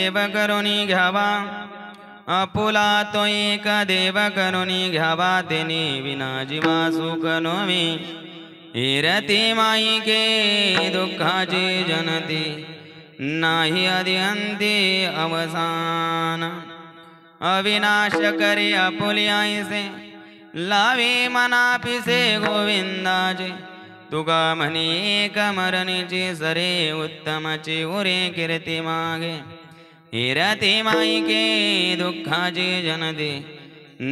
देव करुणी घ्यावा आपुला तो एक देव करुणी घ्यावा तेने विना जीवा सुख नोवे इरती माईके दुःखाची जनते नाही अदिअंती अवसान अविनाश करे आपुली आईसे लावे मनापिसे गोविंदाचे तुका म्हणे एक मरणीची सरे उत्तमची उरे कीर्ती मागे इरती माईके दुःखाची जनते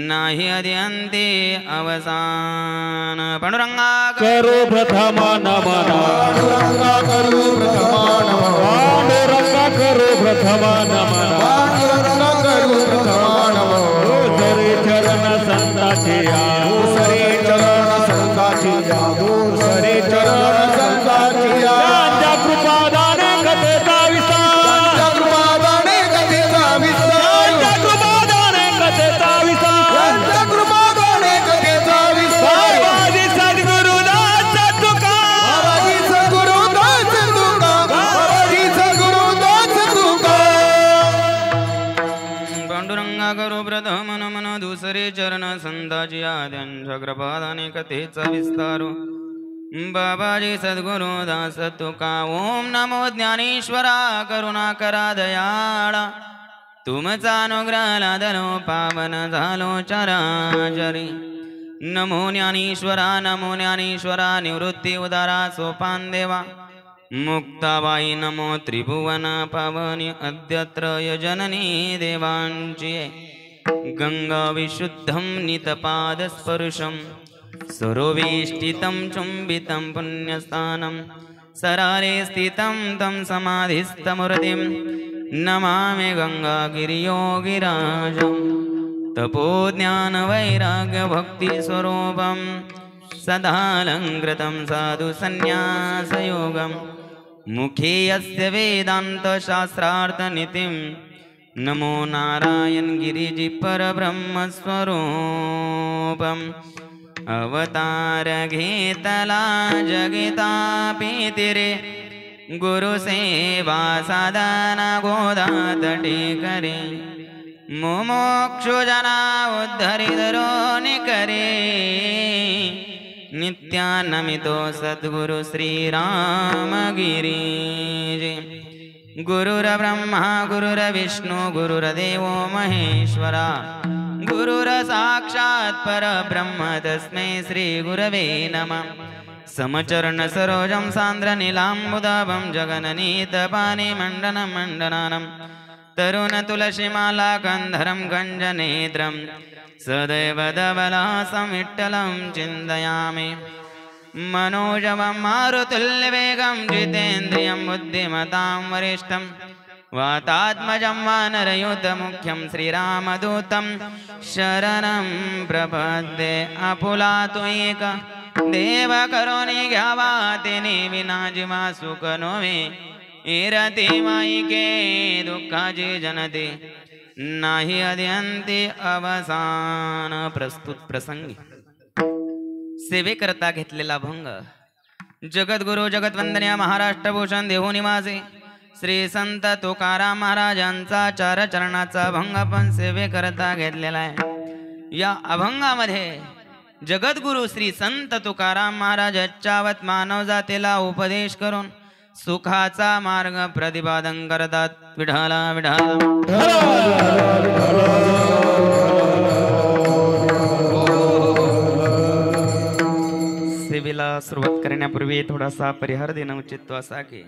नाही अदिअंती अवसान पांडुरंगा करू प्रथम नमन पांडुरंगा करू प्रथम नमन पांडुरंगा करू प्रथम नमन पांडुरंगा करू प्रथम नमन सरे चरण संताचे सरे चरण संताचे सरे चरण संताचे ज्ञानच्या कृपादाने कथेचा विस्तार कृपादाने कथेचा विस्तार कृपादाने कथेचा विस्तार कृपादाने कथेचा विस्तार बाबाजी सद्गुरुदास तुका बाबाजी सद्गुरुदास तुका बाबाजी सद्गुरुदास तुका पांडुरंगा करू प्रथम नमन दुसरे चरण संताची आद्यांच्या कृपादाने कथेचा विस्तार बाबाजी सद्गुरुदास तुका ओम नमो ज्ञानेश्वरा करुणा करा दयाळा तुमचा अनुग्रह लादलो पावन झालो चराचरी नमो ज्ञानेश्वरा निवृत्ती उदारा सोपान देवा मुक्ताबाई नमो त्रिभुवन पावनी अद्यत्रय जननी देवांची गंगा विशुद्धं नितपादस्पर्शं सरोवेष्टितं चुंबितं पुण्यस्थानं सरारे स्थितं तं समाधिस्थमूर्तिं नमामि गंगागिरियोगिराजं तपोज्ञानवैराग्यभक्तिस्वरूपं सदालङ्कृतं साधुसन्न्यासयोगं मुखे यस्य वेदान्तशास्त्रार्थनितिं नमो नारायण गिरिजि परब्रह्मस्वरूपम् अवतार घेतला जगिता पीतिरे गुरुसेवा साधना गोदातटे करे मुमुक्षुजना उद्धरिदरोनि करे नित्यानमितो सद्गुरु श्रीरामगिरिजे गुरुर्ब्रह्मा गुरुर्विष्णु गुरुर्देवो महेश्वरा गुरुर्साक्षात् परब्रह्म तस्मै श्री गुरवे नमः समचरण सरोजं सान्द्रनीलाम्बुदाभं जगननीतपानि मण्डनं मण्डनानं तरुणतुलसीमाला कन्धरं गञ्जनेत्रं सदैव धवलासं विठ्ठलं चिन्तयामि मनोजवं मारुतुल्यवेगं जितेन्द्रियं बुद्धिमतां वरिष्ठं वातात्मजं वानरयूथमुख्यं श्रीरामदूतं शरणं प्रपद्ये आपुला तो एक देव करुणी घ्यावा तेने विना जीवा सुख नोवे इरती माईके दुःखाची जनते नाही अद्यंती अवसान प्रस्तुत प्रसंगी सेवेकरता घेतलेला भंग जगद्गुरु जगतवंदनीय महाराष्ट्रभूषण देहू निवासी श्री संत तुकाराम महाराजांचा चार चरणाचा अभंग आपण सेवेकरता घेतलेला आहे। या अभंगामध्ये जगद्गुरु श्री संत तुकाराम महाराज याच्यावत मानव जातीला उपदेश करून सुखाचा मार्ग प्रतिपादन करतात। विठाला विठाला सेवेला सुरुवात करण्यापूर्वी थोडासा परिहार देणं उचित असा की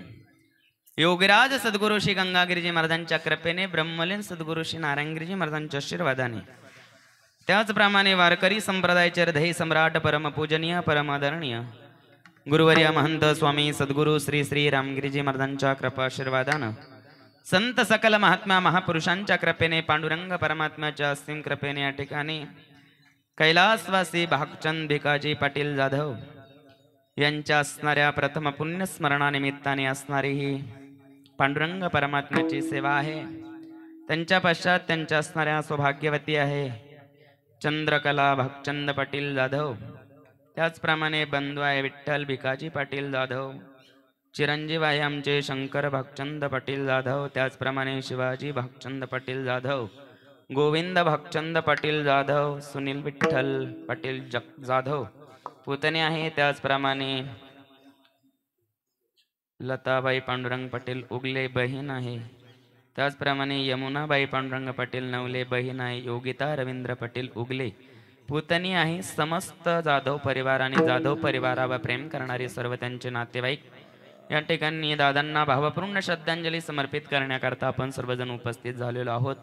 योगीराज सद्गुरु श्री गंगागिरीजी महाराजांच्या कृपेने ब्रह्मलीन सद्गुरु श्री नारायणगिरीजी महाराजांच्या आशीर्वादाने त्याचप्रमाणे वारकरी संप्रदायाचे हृदय सम्राट परमपूजनीय परमादरणीय गुरुवर्य महंत स्वामी सद्गुरु श्री श्री रामगिरीजी महाराजांच्या कृपा आशीर्वादाने संत सकल महात्मा महापुरुषांच्या कृपेने पांडुरंग परमात्म्याच्या असीम कृपेने या ठिकाणी कैलासवासी भागचंद भिकाजी पाटील जाधव यांच्या असणाऱ्या प्रथम पुण्यस्मरणानिमित्ताने असणारी ही पांडुरंग परमात्म्याची सेवा आहे। त्यांच्या पश्चात त्यांच्या असणाऱ्या सौभाग्यवती आहे चंद्रकला भागचंद पाटील जाधव, त्याचप्रमाणे बंधू आहे विठ्ठल भिकाजी पाटील जाधव, चिरंजीव आहे आमचे शंकर भागचंद पाटील जाधव, त्याचप्रमाणे शिवाजी भागचंद पाटील जाधव, गोविंद भागचंद पाटील जाधव, सुनील विठ्ठल पाटील जाधव पुतणे आहे, त्याचप्रमाणे लताबाई पांडुरंग पाटील उगले बहीण आहे, त्याचप्रमाणे यमुनाबाई पांडुरंग पाटील नवले बहीण आहे, योगिता रवींद्र पाटील उगले पुतणी आहे. समस्त जाधव परिवार आणि जाधव परिवारावर प्रेम करणारे सर्व त्यांचे नातेवाईक या ठिकाणी दादांना भावपूर्ण श्रद्धांजली समर्पित करण्याकरता आपण सर्वजण उपस्थित झालेलो आहोत.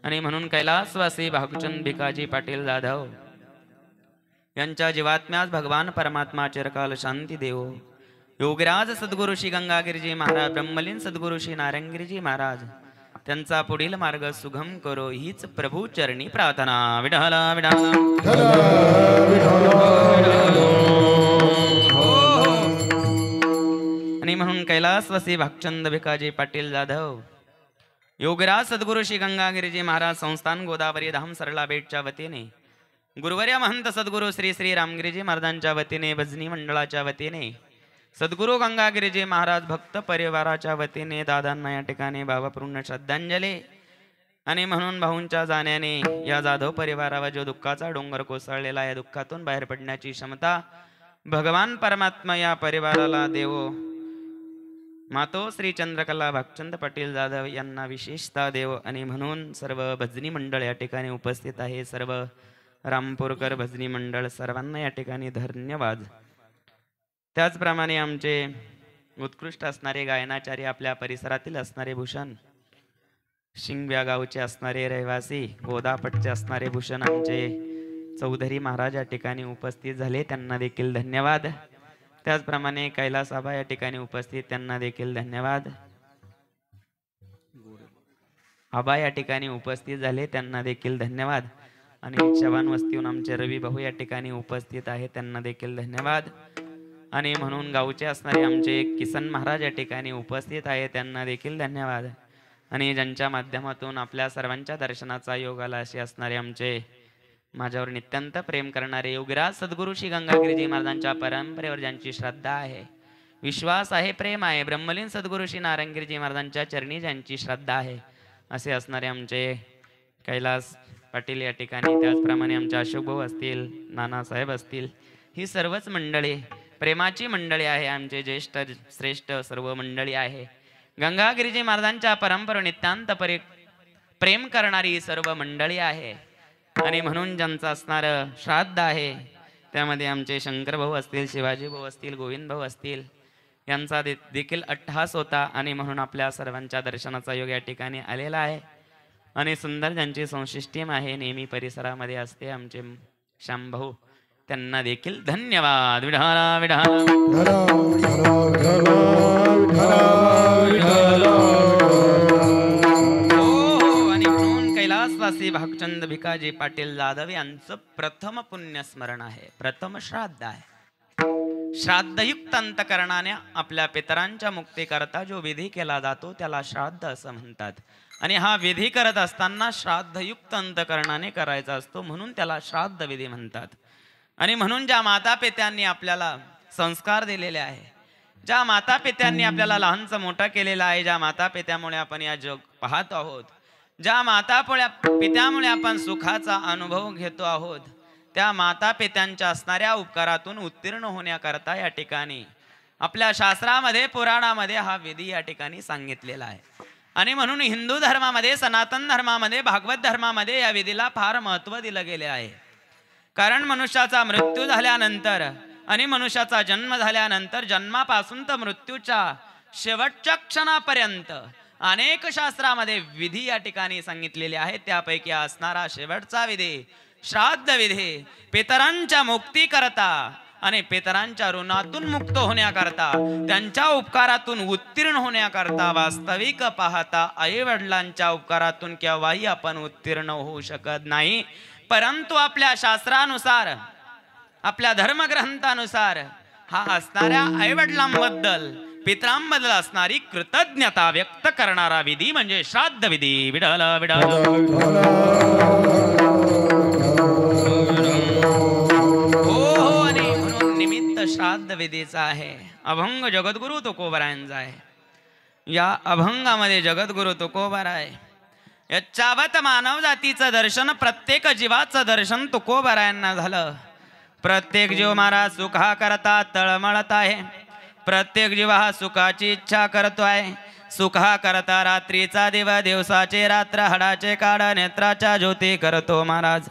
आणि म्हणून कैलासवासी भागचंद भिकाजी पाटील जाधव यांच्या जीवात्म्यास भगवान परमात्मा चिरकाल शांती देवो. योगराज सद्गुरु श्री गंगागिरीजी महाराज, ब्रह्मलीन सद्गुरु श्री नारायणगिरीजी महाराज त्यांचा पुढील मार्ग सुगम करो हीच प्रभू चरणी प्रार्थना. विढाला विढाला आणि म्हणून कैलासवासी भागचंद भिकाजी पाटील जाधव योगराज सद्गुरु श्री गंगागिरीजी महाराज संस्थान गोदावरी धाम सरला बेटच्या वतीने, गुरुवर्य महंत सद्गुरु श्री श्री रामगिरीजी महाराजांच्या वतीने, भजनी मंडळाच्या वतीने, सद्गुरु गंगागिरीजी महाराज भक्त परिवाराच्या वतीने दादांना या ठिकाणी भावपूर्ण श्रद्धांजली. आणि म्हणून भाऊंच्या जाण्याने या जाधव परिवारावर जो दुःखाचा डोंगर कोसळलेला, या दुःखातून बाहेर पडण्याची क्षमता भगवान परमात्मा या परिवाराला देवो. मातो श्री चंद्रकला भागचंद पाटील जाधव यांना विशेषता देव. आणि म्हणून सर्व भजनी मंडळ या ठिकाणी उपस्थित आहे, सर्व रामपूरकर भजनी मंडळ सर्वांना या ठिकाणी धन्यवाद. त्याचप्रमाणे आमचे उत्कृष्ट असणारे गायनाचार्य, आपल्या परिसरातील असणारे भूषण, शिंगव्या गावचे असणारे रहिवासी, गोदापटचे असणारे भूषण आमचे चौधरी महाराज या ठिकाणी उपस्थित झाले, त्यांना देखील धन्यवाद. त्याचप्रमाणे कैलास आबा या ठिकाणी उपस्थित, त्यांना देखील धन्यवाद. आबा या ठिकाणी उपस्थित झाले, त्यांना देखील धन्यवाद. आणि चव्हाण वस्तीहून आमचे रवी भाऊ या ठिकाणी उपस्थित आहे, त्यांना देखील धन्यवाद. आणि म्हणून गावचे असणारे आमचे किसन महाराज या ठिकाणी उपस्थित आहे, त्यांना देखील धन्यवाद. आणि ज्यांच्या माध्यमातून आपल्या सर्वांच्या दर्शनाचा योग आला असे असणारे आमचे माझ्यावर नित्यंत प्रेम करणारे योगराज सद्गुरु श्री गंगागिरीजी महाराजांच्या परंपरेवर ज्यांची श्रद्धा आहे, विश्वास आहे, प्रेम आहे, ब्रह्मलीन सद्गुरु श्री नारायणगिरीजी महाराजांच्या चरणी ज्यांची श्रद्धा आहे, असे असणारे आमचे कैलास पाटील या ठिकाणी, त्याचप्रमाणे आमचे अशोक भाऊ असतील, नानासाहेब असतील, ही सर्वच मंडळी प्रेमाची मंडळी आहे, आमचे ज्येष्ठ श्रेष्ठ सर्व मंडळी आहे. गंगागिरीजी महाराजांच्या परंपरेवर नित्यांत प्रेम करणारी सर्व मंडळी आहे. आणि म्हणून ज्यांचं असणारं श्राद्ध आहे, त्यामध्ये आमचे शंकर भाऊ असतील, शिवाजी भाऊ असतील, गोविंद भाऊ असतील, यांचा देखील अट्टहास होता. आणि म्हणून आपल्या सर्वांच्या दर्शनाचा योग या ठिकाणी आलेला आहे. आणि सुंदर ज्यांची संशिष्टीम आहे, नेहमी परिसरामध्ये असते, आमचे श्याम भाऊ, त्यांना देखील धन्यवाद. विढाला विढाला कैलासवासी भागचंद भिकाजी पाटील जाधव यांचं प्रथम पुण्यस्मरण आहे, प्रथम श्राद्ध आहे. श्राद्धयुक्त अंतकरणाने आपल्या पितरांच्या मुक्तीकरता जो विधी केला जातो त्याला श्राद्ध असं म्हणतात. आणि हा विधी करत असताना श्राद्धयुक्त अंतकरणाने करायचा असतो, म्हणून त्याला श्राद्ध विधी म्हणतात. आणि म्हणून ज्या माता पित्यांनी आपल्याला संस्कार दिलेले आहे, ज्या माता पित्यांनी आपल्याला लहानचं मोठं केलेलं आहे, ज्या माता पित्यामुळे आपण या जग पाहत आहोत, ज्या माता पित्यामुळे आपण सुखाचा अनुभव घेतो आहोत, त्या माता पित्यांच्या असणाऱ्या उपकारातून उत्तीर्ण होण्याकरता या ठिकाणी आपल्या शास्त्रामध्ये, पुराणामध्ये हा विधी या ठिकाणी सांगितलेला आहे. आणि म्हणून हिंदू धर्मामध्ये, सनातन धर्मामध्ये, भागवत धर्मामध्ये या विधीला फार महत्त्व दिलं गेले आहे. कारण मनुष्याचा मृत्यू झाल्यानंतर आणि मनुष्याचा जन्म झाल्यानंतर, जन्मापासून तर मृत्यूच्या शेवटच्या क्षणापर्यंत अनेक शास्त्रामध्ये विधी या ठिकाणी सांगितलेले आहेत. त्यापैकी असणारा शेवटचा विधी श्राद्ध विधी, पितरांच्या मुक्ती करता आणि पितरांच्या ऋणातून मुक्त होण्याकरता, त्यांच्या उपकारातून उत्तीर्ण होण्याकरता, वास्तविक पाहता आई वडिलांच्या उपकारातून केव्हाही आपण उत्तीर्ण होऊ शकत नाही. परंतु आपल्या शास्त्रानुसार, आपल्या धर्मग्रंथानुसार हा असणाऱ्या आईवडिलांबद्दल, पितरांबद्दल असणारी कृतज्ञता व्यक्त करणारा विधी म्हणजे श्राद्ध विधी. विडाला विडाला हो. आणि म्हणून निमित्त श्राद्ध विधीचा आहे. अभंग जगद्गुरु तुकोबरायांचा आहे. या अभंगामध्ये जगद्गुरु तुकोबराय याच्यावत मानव जातीचं दर्शन, प्रत्येक जीवाचं दर्शन तुकोबरायांना झालं. प्रत्येक जीव महाराज सुखा करता तळमळत आहे. प्रत्येक जीव हा सुखाची इच्छा करतोय. सुखा करता रात्रीचा दिवा, दिवसाचे रात्र, हडाचे काढ, नेत्राच्या ज्योती करतो महाराज.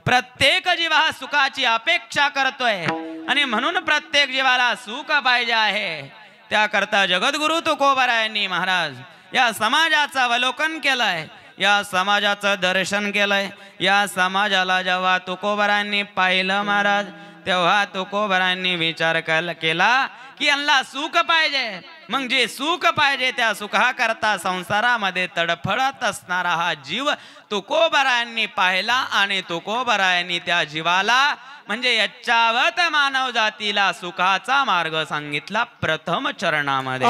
प्रत्येक जीव हा सुखाची अपेक्षा करतोय आणि म्हणून प्रत्येक जीवाला सुख पाहिजे आहे. त्याकरता जगद्गुरु तुकोबरायांनी महाराज या समाजाचं अवलोकन केलंय, या समाजाचं दर्शन केलंय. या समाजाला जेव्हा तुकोबरायांनी पाहिलं महाराज, तेव्हा तुकोबरायांनी विचार केला की यांना सुख पाहिजे. मग जे सुख पाहिजे त्या सुखाकरता संसारामध्ये तडफडत असणारा हा जीव तुकोबरायांनी पाहिला आणि तुकोबरायांनी त्या जीवाला म्हणजे यच्चावत मानव जातीला सुखाचा मार्ग सांगितला प्रथम चरणामध्ये.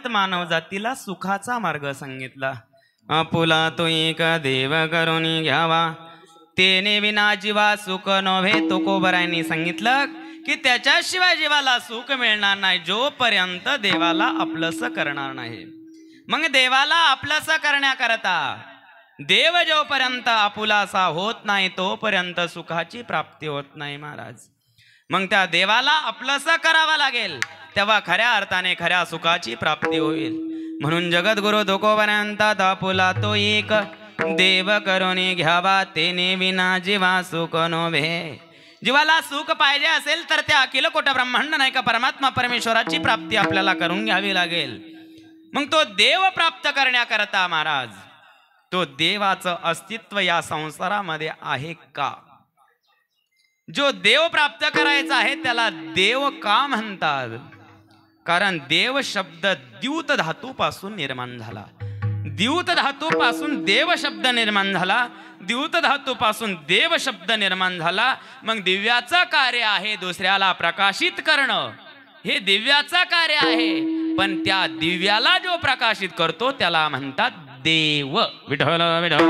मानव जातीला सुखाचा मार्ग सांगितला. आपुला तो एक देव करून घ्यावा, तेने विना जीवा सुख नव्हे. तुकोबरायांनी सांगितलं की त्याच्याशिवाय जीवाला सुख मिळणार नाही जोपर्यंत देवाला आपलंस करणार नाही. मग देवाला आपलंस करण्याकरता देव जोपर्यंत आपुलासा होत नाही तोपर्यंत सुखाची प्राप्ती होत नाही महाराज. मग त्या देवाला आपलंस करावं लागेल, तेव्हा खऱ्या अर्थाने खऱ्या सुखाची प्राप्ती होईल. म्हणून जगद्गुरु तुकोबरायांत आपुला तो एक देव करून घ्यावा, तेने विना जीवा सुख नव्हे. जीवाला सुख पाहिजे असेल तर त्या अखिल कोट ब्रह्मांड नाही का परमात्मा परमेश्वराची प्राप्ती आपल्याला करून घ्यावी लागेल. मग तो देव प्राप्त करण्याकरता महाराज तो देवाचं अस्तित्व या संसारामध्ये आहे का? जो देव प्राप्त करायचा आहे त्याला देव का म्हणतात? कारण देव शब्द द्यूत धातूपासून निर्माण झाला. द्यूत धातूपासून देव शब्द निर्माण झाला, द्यूत धातूपासून देव शब्द निर्माण झाला. मग दिव्याचं कार्य आहे दुसऱ्याला प्रकाशित करणं, हे दिव्याचं कार्य आहे. पण त्या दिव्याला जो प्रकाशित करतो त्याला म्हणतात देव. विठ्ठल विठ्ठल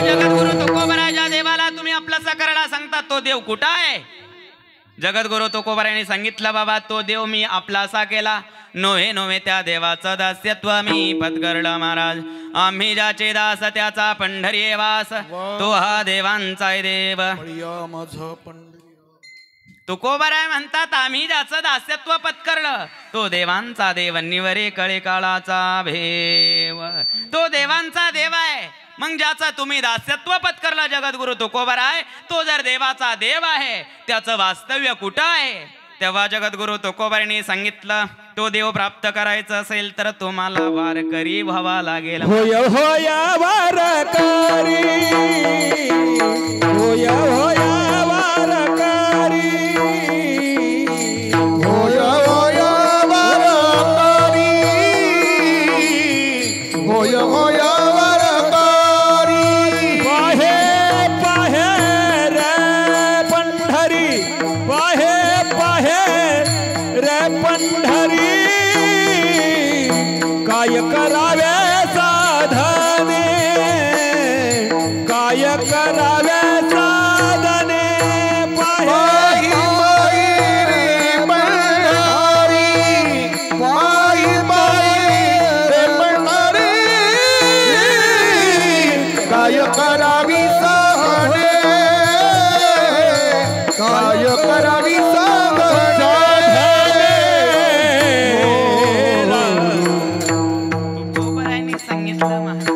जगद्गुरु तुकोबराच्या देवाला तुम्ही आपलंच करायला सांगता म्हणतात तो देव कुठं आहे? जगद्गुरु तुकोबारायांनी सांगितलं बाबा तो देव मी आपलासा केला, नोहे नोहे त्या देवाचं दास्यत्व मी पत्करलं महाराज. आम्ही ज्याचे दास त्याचा पंढरी वास, तो हा देवांचा देव. तुकोबाराय म्हणतात आम्ही ज्याचं दास्यत्व पत्करलं तो देवांचा देव, निवरे कळे काळाचा भेव. तो देवांचा देव आहे. मग ज्याचं तुम्ही दास्यत्व पत्करलं जगद्गुरु तुकोबाराय, तो जर देवाचा देव आहे त्याचं वास्तव्य कुठं आहे? तेव्हा जगद्गुरु तुकोबारायांनी सांगितलं तो देव प्राप्त करायचं असेल तर तुम्हाला वारकरी व्हावा लागेल. होय होया वारकरी, होय होया वारकरी, होय होया वारकरी, होय होया वारकरी. पाहे पाहे रे पंढरी, पाहे पाहे रे पंढरी, काय करावे साधने, काय करावे साधने. पाही पाही रे पंढरी, पाही पाही रे पंढरी, काय करावी साधने, काय करावी साधने. तुकोबारायांनी सांगितलं महाराज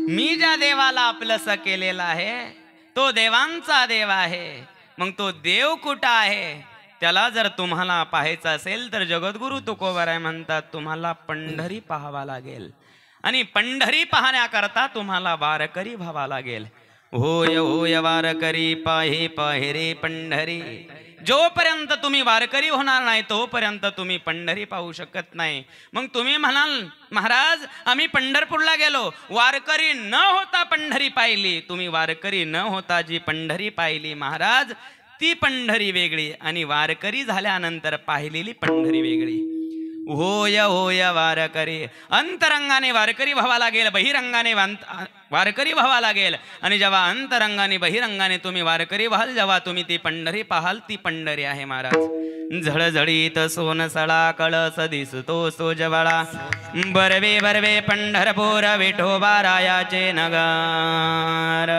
मी ज्या देवाला आपलंसं केलेलं आहे तो देवांचा देव आहे. मग तो देव कुठं आहे? त्याला जर तुम्हाला पाहायचं असेल तर जगद्गुरु तुकोबाराय म्हणतात तुम्हाला पंढरी पाहावा लागेल. आणि पंढरी पाहण्याकरता तुम्हाला वारकरी व्हावा लागेल. होय होय वारकरी पाहे पाहे रे पंढरी. जोपर्यंत तुम्ही वारकरी होणार नाही तोपर्यंत तुम्ही पंढरी पाहू शकत नाही. मग तुम्ही म्हणाल महाराज आम्ही पंढरपूरला गेलो, वारकरी न होता पंढरी पाहिली. तुम्ही वारकरी न होता जी पंढरी पाहिली महाराज ती पंढरी वेगळी आणि वारकरी झाल्यानंतर पाहिलेली पंढरी वेगळी. होय होय वारकरी. अंतरंगाने वारकरी व्हावा लागेल, बहिरंगाने वारकरी व्हावा लागेल. आणि जेव्हा अंतरंगाने बहिरंगाने तुम्ही वारकरी व्हाल, जेव्हा तुम्ही ती पंढरी पाहाल ती पंढरी आहे महाराज. झळझळीत सोन सळा कळस दिसतो सोजवळा, बरवे बरवे पंढरपूर विठोबारायाचे नगर.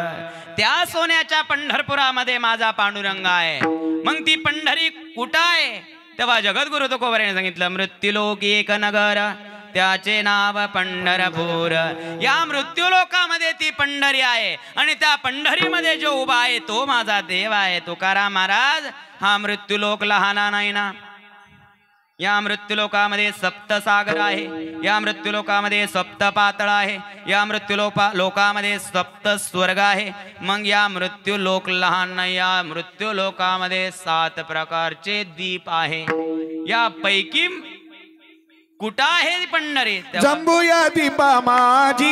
त्या सोन्याच्या पंढरपुरामध्ये माझा पांडुरंग आहे. मग ती पंढरी कुठं आहे? तेव्हा जगद्गुरु तुकोबारायांनी सांगितलं मृत्यूलोक एक नगर, त्याचे नाव पंढरपूर. या मृत्यूलोकामध्ये ती पंढरी आहे आणि त्या पंढरीमध्ये जो उभा आहे तो माझा देव आहे. तुकाराम महाराज हा मृत्यूलोक लहाना नाही ना. या मृत्यूलोकामध्ये सप्तसागर आहे, या मृत्यूलोकामध्ये सप्त पातळ आहे, या लोकामध्ये सप्त स्वर्ग आहे. मग या मृत्यूलोक लहान नाही. या मृत्यूलोकामध्ये 7 प्रकारचे दीप आहे. यापैकी कुठं आहे पंढरी? जंबूया दीपा माझी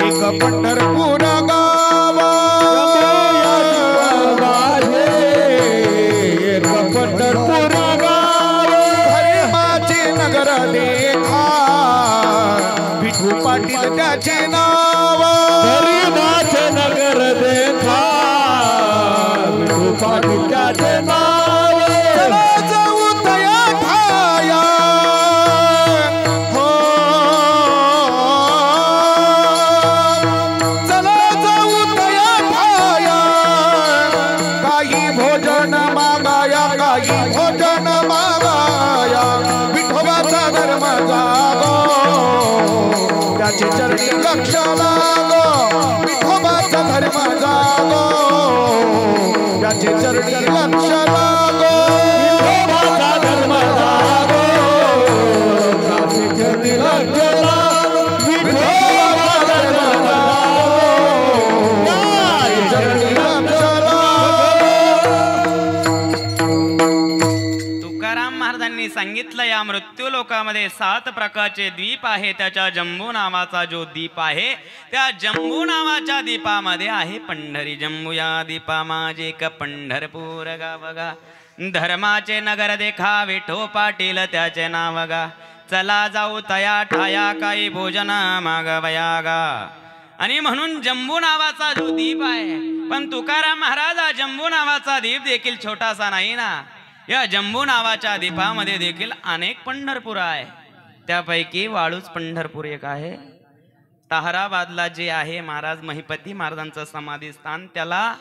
एक पंढरपूर गाव, एक पंढरपूर गाव. धर्माचे नगर देखा विठू पाटील त्याचे नाव. धर्माचे नगर देखा विठू पाटील त्याचे नाव. चला जाऊ तया ठाया, हो चला जाऊ तया ठाया. काही भोजन मागाया, काही भोजन मागाया. विठोबाचा धर्म जागो, त्याचे चरणी लक्ष लागो. विठोबाचा धर्म जागो, त्याचे चरणी लक्ष लागो. विठोबाचा धर्म जागो, त्याचे चरणी लक्ष लागो. विठोबाचा धर्म जागो, त्याचे चरणी लक्ष लागो. तुकाराम महाराजांनी सांगितलं या मृत्यूलोकामध्ये 7 प्रकारचे द्वीप आहे. त्याच्या जंबू नावाचा जो दीप आहे त्या जंबू नावाच्या दीपामध्ये आहे पंढरी. जंबूया दीपा माझे क पंढरपूर गाव गा. धर्माचे नगर देखा विठो पाटील त्याचे नाव गा. चला जाऊ तया ठाया काही भोजन मागवया गा. आणि म्हणून जंबू नावाचा जो दीप आहे, पण तुकाराम महाराज हा जंबू नावाचा दीप देखील छोटासा नाही ना. या जंबू नावाच्या दीपामध्ये देखील अनेक पंढरपूर आहे. त्यापैकी वाळूच पंढरपूर एक आहे. ताहराबादला जे आहे महाराज महिपती महाराजांचं समाधी स्थान, त्याला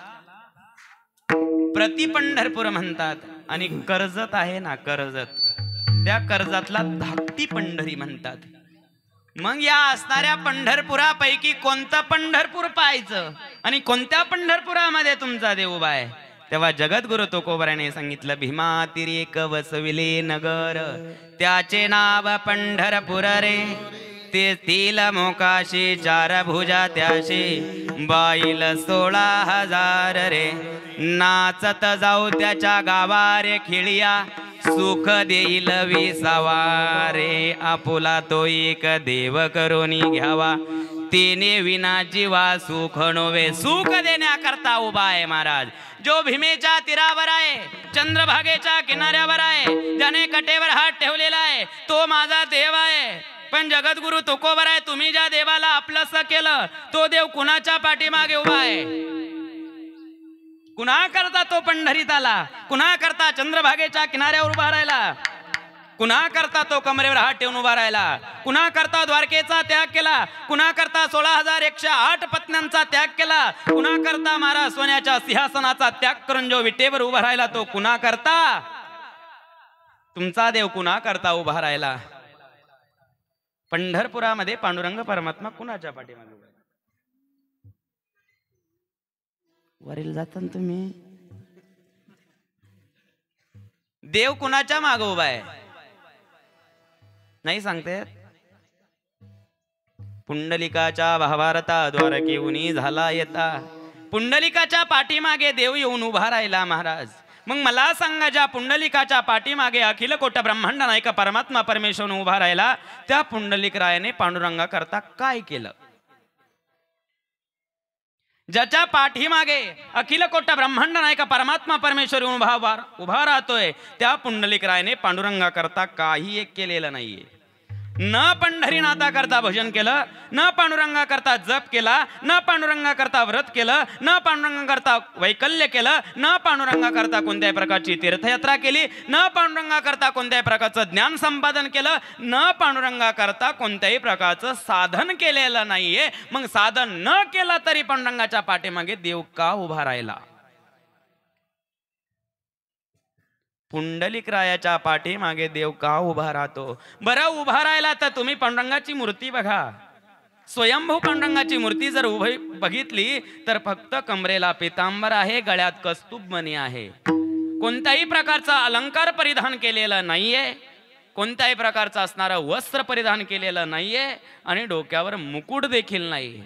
प्रति पंढरपूर म्हणतात. आणि कर्जत आहे ना, कर्जत, त्या कर्जतला धाकटी पंढरी म्हणतात. मग या असणाऱ्या पंढरपुरापैकी कोणतं पंढरपूर पाहायचं आणि कोणत्या पंढरपुरामध्ये तुमचा देव उभा आहे? तेव्हा जगद्गुरु तुकोबराने सांगितलं, भीमातिरेक वसविले नगर, त्याचे नाव पंढरपूर रे. तेथील मोकाशी 4 भुजा त्याशी, बाईल 16,000 रे. नाचत जाऊ त्याच्या गावारे खिळिया, सुख देईल 20 रे. आपुला तो एक देव करोनी घ्यावा, तिने विना जीवा सुख नोवे. सुख देण्याकरता उभा आहे महाराज. जो भीमेच्या तीरावर आहे, चंद्रभागेच्या किनाऱ्यावर आहे, ज्याने कटेवर हात ठेवलेला आहे, तो माझा देव आहे. पण जगद्गुरु तुकोबर आहे, तुम्ही ज्या देवाला आपलंसं केलं, तो देव कुणाच्या पाठीमागे उभा आहे? कुणा करता तो पंढरीत आला? कुणा करता चंद्रभागेच्या किनाऱ्यावर उभा राहिला? कुणा करता तो कमरेवर हात ठेवून उभा राहिला? कुणा करता द्वारकेचा त्याग केला? कुणा करता 16,108 पत्न्यांचा त्याग केला? कुणा करता महाराज सोन्याच्या सिंहासनाचा त्याग करून जो विटेवर उभा राहिला, तो कुणा करता? तुमचा देव कुणा करता उभा राहिला? पंढरपुरामध्ये पांडुरंग परमात्मा कुणाच्या पाठीमागे उभा? वरील जाता तुम्ही, देव कुणाच्या मागे उभा आहे? नाही सांगते. पुंडलिकाच्या भावारता द्वारकेऊनी झाला येता. पुंडलिकाच्या पाठीमागे देव येऊन उभा राहिला महाराज. मग मला सांगा, ज्या पुंडलिकाच्या पाठीमागे अखिल कोट ब्रह्मांड नायक परमात्मा परमेश्वर उभा राहिला, त्या पुंडलिक रायाने पांडुरंगा करता काय केलं? ज्याच्या पाठीमागे अखिल कोट ब्रह्मांड नायक परमात्मा परमेश्वर उभा राहतोय, त्या पुंडलिक रायाने पांडुरंगा करता काही एक केलेलं नाहीये. न पंढरीनाथा करता भजन केलं, न पांडुरंगा करता जप केला, न पांडुरंगा करता व्रत केलं, न पांडुरंगा करता वैकल्य केलं, न पांडुरंगा करता कोणत्याही प्रकारची तीर्थयात्रा केली, न पांडुरंगा करता कोणत्याही प्रकारचं ज्ञान संपादन केलं, न पांडुरंगा करता कोणत्याही प्रकारचं साधन केलेलं नाहीये. मग साधन न केलं तरी पांडुरंगाच्या पाठीमागे देव का उभा राहिला? पुंडलिक रायाच्या पाठीमागे देव का उभा राहतो? बरं, उभा राहिला तर तुम्ही पांडुरंगाची मूर्ती बघा. स्वयंभू पांडुरंगाची मूर्ती जर उभी बघितली तर फक्त कमरेला पितांबर आहे, गळ्यात कस्तूब मणी आहे. कोणत्याही प्रकारचा अलंकार परिधान केलेला नाहीये, कोणत्याही प्रकारचं असणारं वस्त्र परिधान केलेलं नाहीये आणि डोक्यावर मुकुट देखील नाही.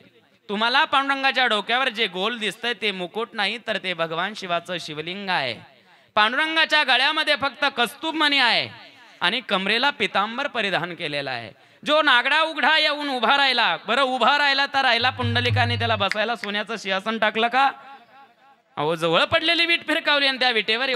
तुम्हाला पांडुरंगाच्या डोक्यावर जे गोल दिसतंय ते मुकुट नाही, तर ते भगवान शिवाचं शिवलिंग आहे. पांडुरंगाच्या गळ्यामध्ये फक्त कस्तूब मणी आहे आणि कमरेला पितांबर परिधान केलेला आहे. जो नागडा उघडा येऊन उभा राहिला, बरं उभा राहिला तर राहिला, पुंडलिकाने त्याला बसायला सोन्याचं सिंहासन टाकलं का? अहो, जवळ पडलेली वीट फिरकावली आणि त्या विटेवर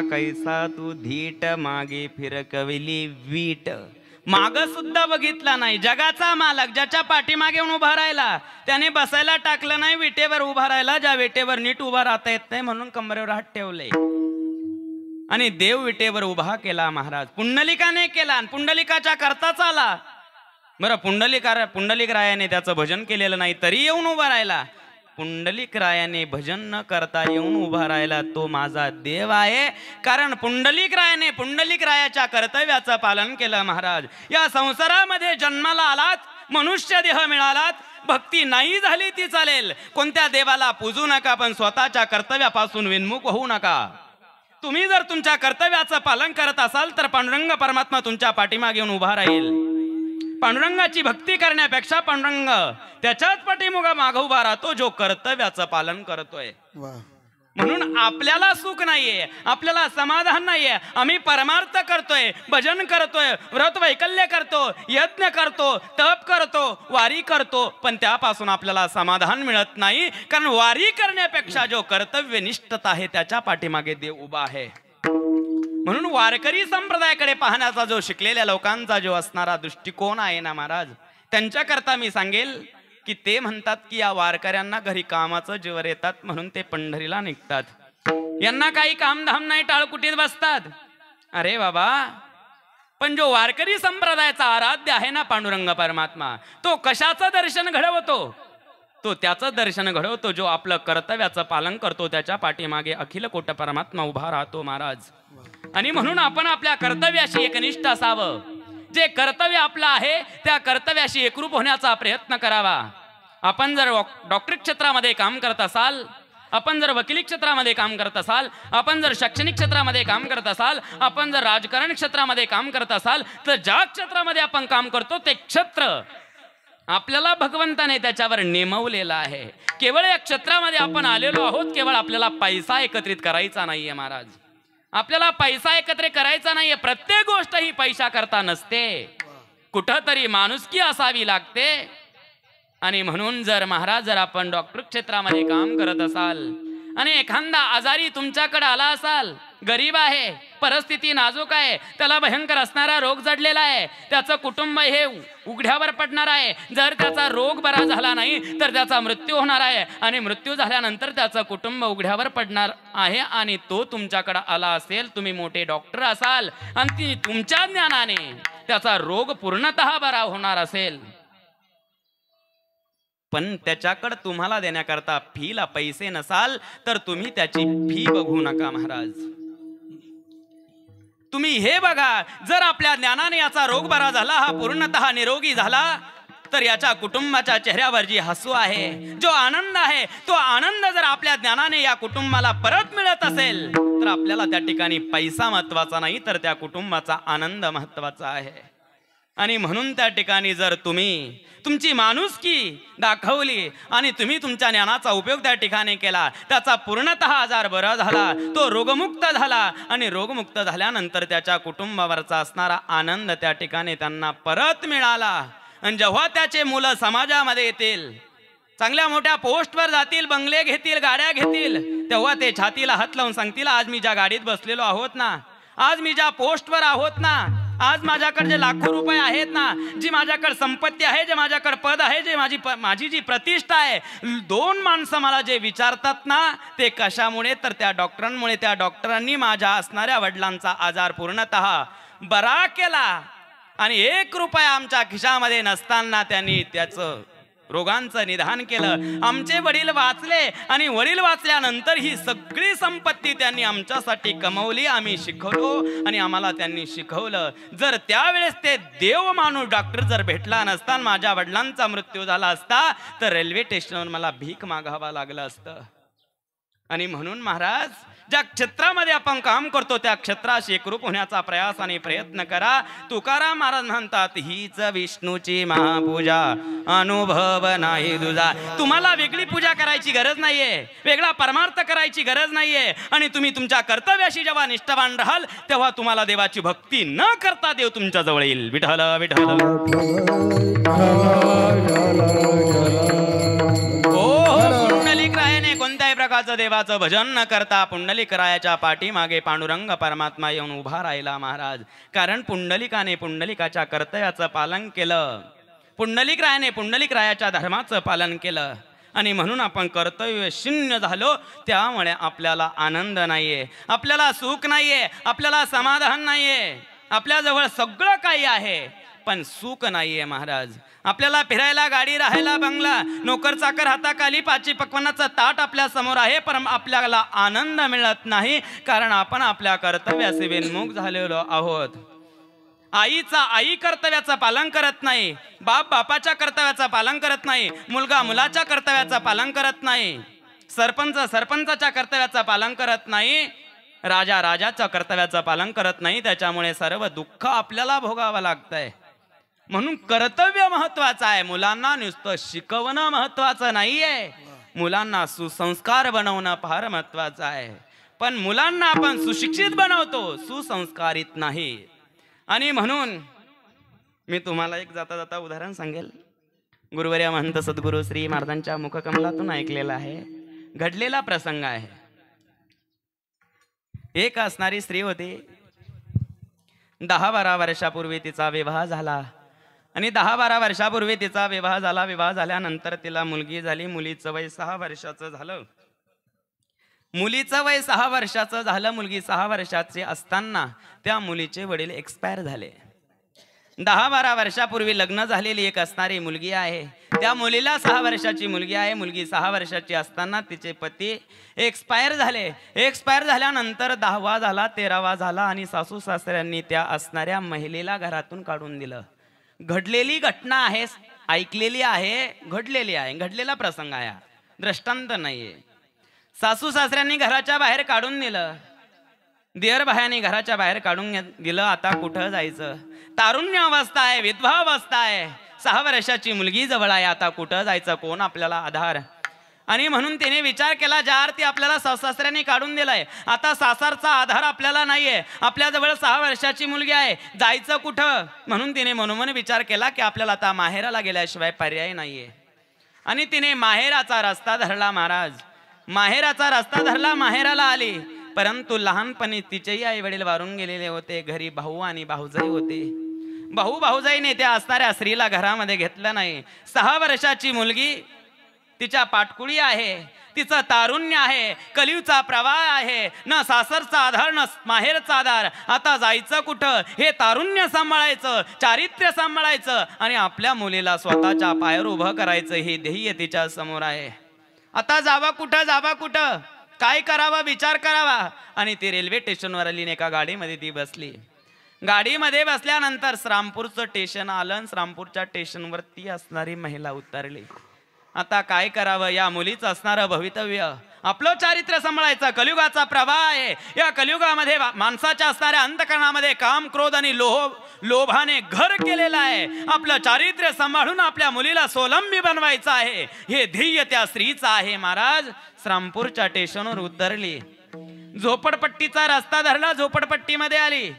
कैसा तू धीट मागे फिरकविली वीट. माग सुद्धा बघितला नाही. जगाचा मालक ज्याच्या पाठीमागे येऊन उभा राहिला त्याने बसायला टाकलं नाही, विटेवर उभा राहिला. ज्या विटेवर नीट उभा राहता येत नाही म्हणून कमरेवर हात ठेवले आणि देव विटेवर उभा केला महाराज. पुंडलिकाने केला आणि पुंडलिकाच्या करताच आला. बरं, पुंडलिक रायाने त्याचं भजन केलेलं नाही तरी येऊन उभा राहिला. पुंडलिक रायाने भजन न करता येऊन उभा राहिला तो माझा देव आहे. कारण पुंडलिक रायाने पुंडलिक रायाच्या कर्तव्याचं पालन केलं महाराज. या संसारामध्ये जन्माला आलात, मनुष्य देह मिळालात, भक्ती नाही झाली ती चालेल, कोणत्या देवाला पूजू नका, पण स्वतःच्या कर्तव्यापासून विन्मुख होऊ नका. तुम्ही जर तुमच्या कर्तव्याचं पालन करत असाल तर पांडुरंग परमात्मा तुमच्या पाठीमागे येऊन उभा राहील. पांडुरंगाची भक्ती करण्यापेक्षा पांडुरंग त्याच्याच पाठीमागे मागे उभा राहतो जो कर्तव्याचं पालन करतोय. म्हणून आपल्याला सुख नाहीये, आपल्याला समाधान नाहीये. आम्ही परमार्थ करतोय, भजन करतोय, व्रत वैकल्य करतो, यज्ञ करतो, तप करतो, वारी करतो, पण त्यापासून आपल्याला समाधान मिळत नाही. कारण वारी करण्यापेक्षा जो कर्तव्यनिष्ठता आहे त्याच्या पाठीमागे देव उभा आहे. म्हणून वारकरी संप्रदायाकडे पाहण्याचा जो शिकलेल्या लोकांचा जो असणारा दृष्टिकोन आहे ना महाराज, त्यांच्याकरता मी सांगेल की ते म्हणतात की या वारकऱ्यांना घरी कामाचं जीवर येतात म्हणून ते पंढरीला निघतात. यांना काही कामधाम नाही, टाळकुटीत बसतात. अरे बाबा, पण जो वारकरी संप्रदायाचा आराध्य आहे ना पांडुरंग परमात्मा, तो कशाचं दर्शन घडवतो? तो त्याचं दर्शन घडवतो जो आपलं कर्तव्याचं पालन करतो. त्याच्या पाठीमागे अखिल कोट परमात्मा उभा राहतो महाराज. आणि म्हणून आपण आपल्या कर्तव्याशी एकनिष्ठ असावं. जे कर्तव्य आपलं आहे त्या कर्तव्याशी एकरूप होण्याचा प्रयत्न करावा. आपण जर डॉक्टरी क्षेत्रामध्ये काम करत असाल, आपण जर वकिली क्षेत्रामध्ये काम करत असाल, आपण जर शैक्षणिक क्षेत्रामध्ये काम करत असाल, आपण जर राजकारण क्षेत्रामध्ये काम करत असाल, तर ज्या क्षेत्रामध्ये आपण काम करतो ते क्षेत्र आपल्याला भगवंताने त्याच्यावर नेमवलेलं आहे. केवळ या क्षेत्रामध्ये आपण आलेलो आहोत, केवळ आपल्याला पैसा एकत्रित करायचा नाहीये महाराज. आपल्याला पैसा एकत्र करायचा नाहीये. प्रत्येक गोष्ट ही पैसा करता नसते, कुठंतरी माणुसकी असावी लागते. आणि म्हणून जर महाराज जर आपण डॉक्टर क्षेत्रामध्ये काम करत असाल आणि एखादा आजारी तुमच्याकडे आला असाल, गरीब आहे, परिस्थिती नाजूक आहे, त्याला भयंकर असणारा रोग जडलेला आहे, त्याचं कुटुंब हे उघड्यावर पडणार आहे. जर त्याचा रोग बरा झाला नाही तर त्याचा मृत्यू होणार आहे आणि मृत्यू झाल्यानंतर त्याचं कुटुंब उघड्यावर पडणार आहे. आणि तो तुमच्याकडे आला असेल, तुम्ही मोठे डॉक्टर असाल आणि तुमच्या ज्ञानाने त्याचा रोग पूर्णतः बरा होणार असेल, पण त्याच्याकडे तुम्हाला देण्याकरता फीला पैसे नसाल तर तुम्ही त्याची फी बघू नका महाराज. तुम्ही हे बघा, जर आपल्या ज्ञानाने याचा रोग बरा झाला, हा पूर्णतः निरोगी झाला, तर याच्या कुटुंबाच्या चेहऱ्यावर जी हसू आहे, जो आनंद आहे, तो आनंद जर आपल्या ज्ञानाने या कुटुंबाला परत मिळत असेल तर आपल्याला त्या ठिकाणी पैसा महत्वाचा नाही तर त्या कुटुंबाचा आनंद महत्वाचा आहे. आणि म्हणून त्या ठिकाणी जर तुम्ही तुमची माणुसकी दाखवली आणि तुम्ही तुमच्या ज्ञानाचा उपयोग त्या ठिकाणी केला, त्याचा पूर्णतः आजार बरा झाला, तो रोगमुक्त झाला आणि रोगमुक्त झाल्यानंतर त्याच्या कुटुंबावरचा असणारा आनंद त्या ठिकाणी त्यांना परत मिळाला. आणि जेव्हा त्याचे मुलं समाजामध्ये येतील, चांगल्या मोठ्या पोस्टवर जातील, बंगले घेतील, गाड्या घेतील, तेव्हा ते छातीला हात लावून सांगतील, आज मी ज्या गाडीत बसलेलो आहोत ना, आज मी ज्या पोस्टवर आहोत ना, आज माझ्याकडे जे लाखो रुपये आहेत ना, जी माझ्याकडे संपत्ती आहे, जे माझ्याकडे पद आहे, जे माझी जी प्रतिष्ठा आहे, दोन माणसं मला जे विचारतात ना, ते कशामुळे तर त्या डॉक्टरांमुळे. त्या डॉक्टरांनी माझ्या असणाऱ्या वडिलांचा आजार पूर्णतः बरा केला आणि 1 रुपया आमच्या खिशामध्ये नसताना त्यांनी त्याचं रोगांचं निदान केलं. आमचे वडील वाचले आणि वडील वाचल्यानंतर ही सगळी संपत्ती त्यांनी आमच्यासाठी कमवली. आम्ही शिकवलो आणि आम्हाला त्यांनी शिकवलं. जर त्यावेळेस ते देव माणूस डॉक्टर जर भेटला नसता, माझ्या वडिलांचा मृत्यू झाला असता, तर रेल्वे स्टेशनवर मला भीक मागावा लागलं असतं. आणि म्हणून महाराज, ज्या क्षेत्रामध्ये आपण काम करतो त्या क्षेत्राशी एकरूप होण्याचा प्रयास आणि प्रयत्न करा. तुकाराम महाराज म्हणतात, हीच विष्णूची महापूजा, अनुभव नाही तुझा. तुम्हाला वेगळी पूजा करायची गरज नाहीये, वेगळा परमार्थ करायची गरज नाहीये. आणि तुम्ही तुमच्या कर्तव्याशी जेव्हा निष्ठावान राहाल तेव्हा तुम्हाला देवाची भक्ती न करता देव तुमच्या जवळ येईल. विठ्ठल विठ्ठल. पुंडलिक रायाने कोणत्याही प्रकारचा देवाचं देवाचं भजन न करता पुंडलिकरायाच्या पाठीमागे पांडुरंग परमात्मा येऊन उभा राहिला महाराज. कारण पुंडलिकाने पुंडलिकाच्या कर्तव्याचं पालन केलं, पुंडलिकरायाने पुंडलिकरायाच्या धर्माचं पालन केलं आणि म्हणून आपण कर्तव्य शून्य झालो. त्यामुळे आपल्याला आनंद नाहीये, आपल्याला सुख नाहीये, आपल्याला समाधान नाहीये. आपल्याजवळ सगळं काही आहे पण सुख नाहीये महाराज. आपल्याला फिरायला गाडी, राहायला बंगला, नोकर चाकर हाताखाली, पाची पक्वानाचं ताट आपल्या समोर आहे, पण आपल्याला आनंद मिळत नाही. कारण आपण आपल्या कर्तव्याचे विन्मुख झालेलो आहोत. आई कर्तव्याचं पालन करत नाही, बाप बापाच्या कर्तव्याचं पालन करत नाही, मुलगा मुलाच्या कर्तव्याचं पालन करत नाही, सरपंच सरपंचाच्या कर्तव्याचं पालन करत नाही, राजा राजाच्या कर्तव्याचं पालन करत नाही. त्याच्यामुळे सर्व दुःख आपल्याला भोगावं लागतंय. म्हणून कर्तव्य महत्वाचं आहे. मुलांना नुसतं शिकवणं महत्वाचं नाहीये, मुलांना सुसंस्कार बनवणं फार महत्वाचं आहे. पण मुलांना आपण सुशिक्षित बनवतो, सुसंस्कारित नाही. आणि म्हणून मी तुम्हाला एक जाता जाता उदाहरण सांगेल. गुरुवर्य महंत सद्गुरू श्री महाराजांच्या मुखकमलातून ऐकलेला आहे, घडलेला प्रसंग आहे. एक असणारी स्त्री होती. 10-12 वर्षापूर्वी तिचा विवाह झाला आणि 10-12 वर्षापूर्वी तिचा विवाह झाला. विवाह झाल्यानंतर तिला मुलगी झाली. मुलीचं वय 6 वर्षाचं झालं. मुलीचं वय 6 वर्षाचं झालं. मुलगी 6 वर्षाची असताना त्या मुलीचे वडील एक्सपायर झाले. 10-12 वर्षापूर्वी लग्न झालेली एक असणारी मुलगी आहे. त्या मुलीला 6 वर्षाची मुलगी आहे. मुलगी 6 वर्षाची असताना तिचे पती एक्सपायर झाले. एक्सपायर झाल्यानंतर 10वा झाला, 13वा झाला आणि सासू सासऱ्यांनी त्या असणाऱ्या महिलेला घरातून काढून दिलं. घडलेली घटना आहे, ऐकलेली आहे, घडलेली आहे, घडलेला प्रसंग आहे, दृष्टांत नाहीये. सासू सासऱ्यांनी घराच्या बाहेर काढून दिलं. दियर भायाने घराच्या बाहेर काढून दिलं. आता कुठं जायचं? तारुण्य अवस्था आहे, विधवा अवस्था आहे, 6 वर्षाची मुलगी जवळ आहे. आता कुठं जायचं? कोण आपल्याला आधार? आणि म्हणून तिने विचार केला, ज्या अर्थी आपल्याला सासऱ्यांनी काढून दिलाय, आता सासरचा आधार आपल्याला नाहीये, आपल्याजवळ 6 वर्षाची मुलगी आहे, जायचं कुठं? म्हणून तिने मनोमन विचार केला की आपल्याला आता माहेराला गेल्याशिवाय पर्याय नाहीये. आणि तिने माहेराचा रस्ता धरला महाराज. माहेराचा रस्ता धरला, माहेराला आली. परंतु लहानपणी तिचेही आई वडील वारून गेलेले होते. घरी भाऊ आणि भाऊजाई होते. भाऊ भाऊजाईने त्या असणाऱ्या स्त्रीला घरामध्ये घेतलं नाही. 6 वर्षाची मुलगी, तिच्या पाटकुळी आहे, तिचं तारुण्य आहे, कलियुगचा प्रवाह आहे, न सासरचा आधार न माहेरचा आधार. आता जायचं कुठं? हे तारुण्य सांभाळायचं, चारित्र्य सांभाळायचं आणि आपल्या मुलीला स्वतःच्या पायावर उभं करायचं, हे ध्येय तिच्या समोर आहे. आता जावा कुठं? जावा कुठं? काय करावा? विचार करावा. आणि ती रेल्वे स्टेशनवर आली, एका गाडीमध्ये ती बसली. गाडीमध्ये बसल्यानंतर श्रामपूरचं स्टेशन आलं. श्रामपूरच्या स्टेशनवर ती असणारी महिला उतरली. आता काय करावं? या मुलीचं असणारं भवितव्य, आपलं चारित्र्य सांभाळायचं, कलियुगाचा प्रवाह आहे. या कलियुगामध्ये माणसाच्या असणाऱ्या अंतःकरणामध्ये काम, क्रोध आणि लोभाने घर केलेलं आहे. आपलं चारित्र्य सांभाळून आपल्या मुलीला स्वावलंबी बनवायचं आहे, हे ध्येय त्या स्त्रीचं आहे. महाराज श्रामपूरच्या स्टेशनवर उतरली, झोपडपट्टीचा रस्ता धरला, झोपडपट्टीमध्ये आली.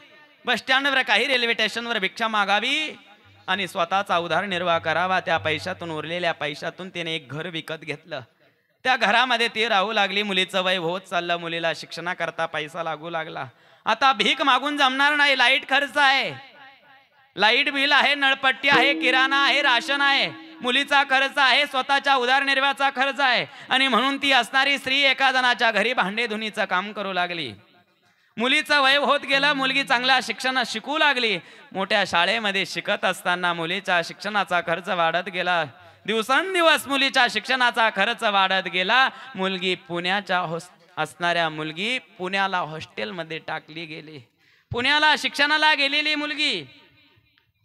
बस स्टँडवर काही रेल्वे स्टेशनवर भिक्षा मागावी आणि स्वतःचा उदरनिर्वाह करावा. त्या पैशातून, उरलेल्या पैशातून तिने एक घर विकत घेतलं. त्या घरामध्ये ती राहू लागली. मुलीचं वय होत चाललं, मुलीला शिक्षणाकरता पैसा लागू लागला. आता भीक मागून जमणार नाही, लाईट खर्च आहे, लाईट बिल आहे, नळपट्टी आहे, किराणा आहे, राशन आहे, मुलीचा खर्च आहे, स्वतःच्या उदरनिर्वाहाचा खर्च आहे. आणि म्हणून ती असणारी स्त्री एका जणाच्या घरी भांडे धुनीचं काम करू लागली. मुलीचं वय होत गेलं, मुलगी चांगल्या शिक्षणात शिकू लागली. मोठ्या शाळेमध्ये शिकत असताना मुलीच्या शिक्षणाचा खर्च वाढत गेला. दिवसेंदिवस मुलीच्या शिक्षणाचा खर्च वाढत गेला. मुलगी पुण्याच्या असणाऱ्या मुलगी पुण्याला हॉस्टेलमध्ये टाकली गेली. पुण्याला शिक्षणाला गेलेली मुलगी,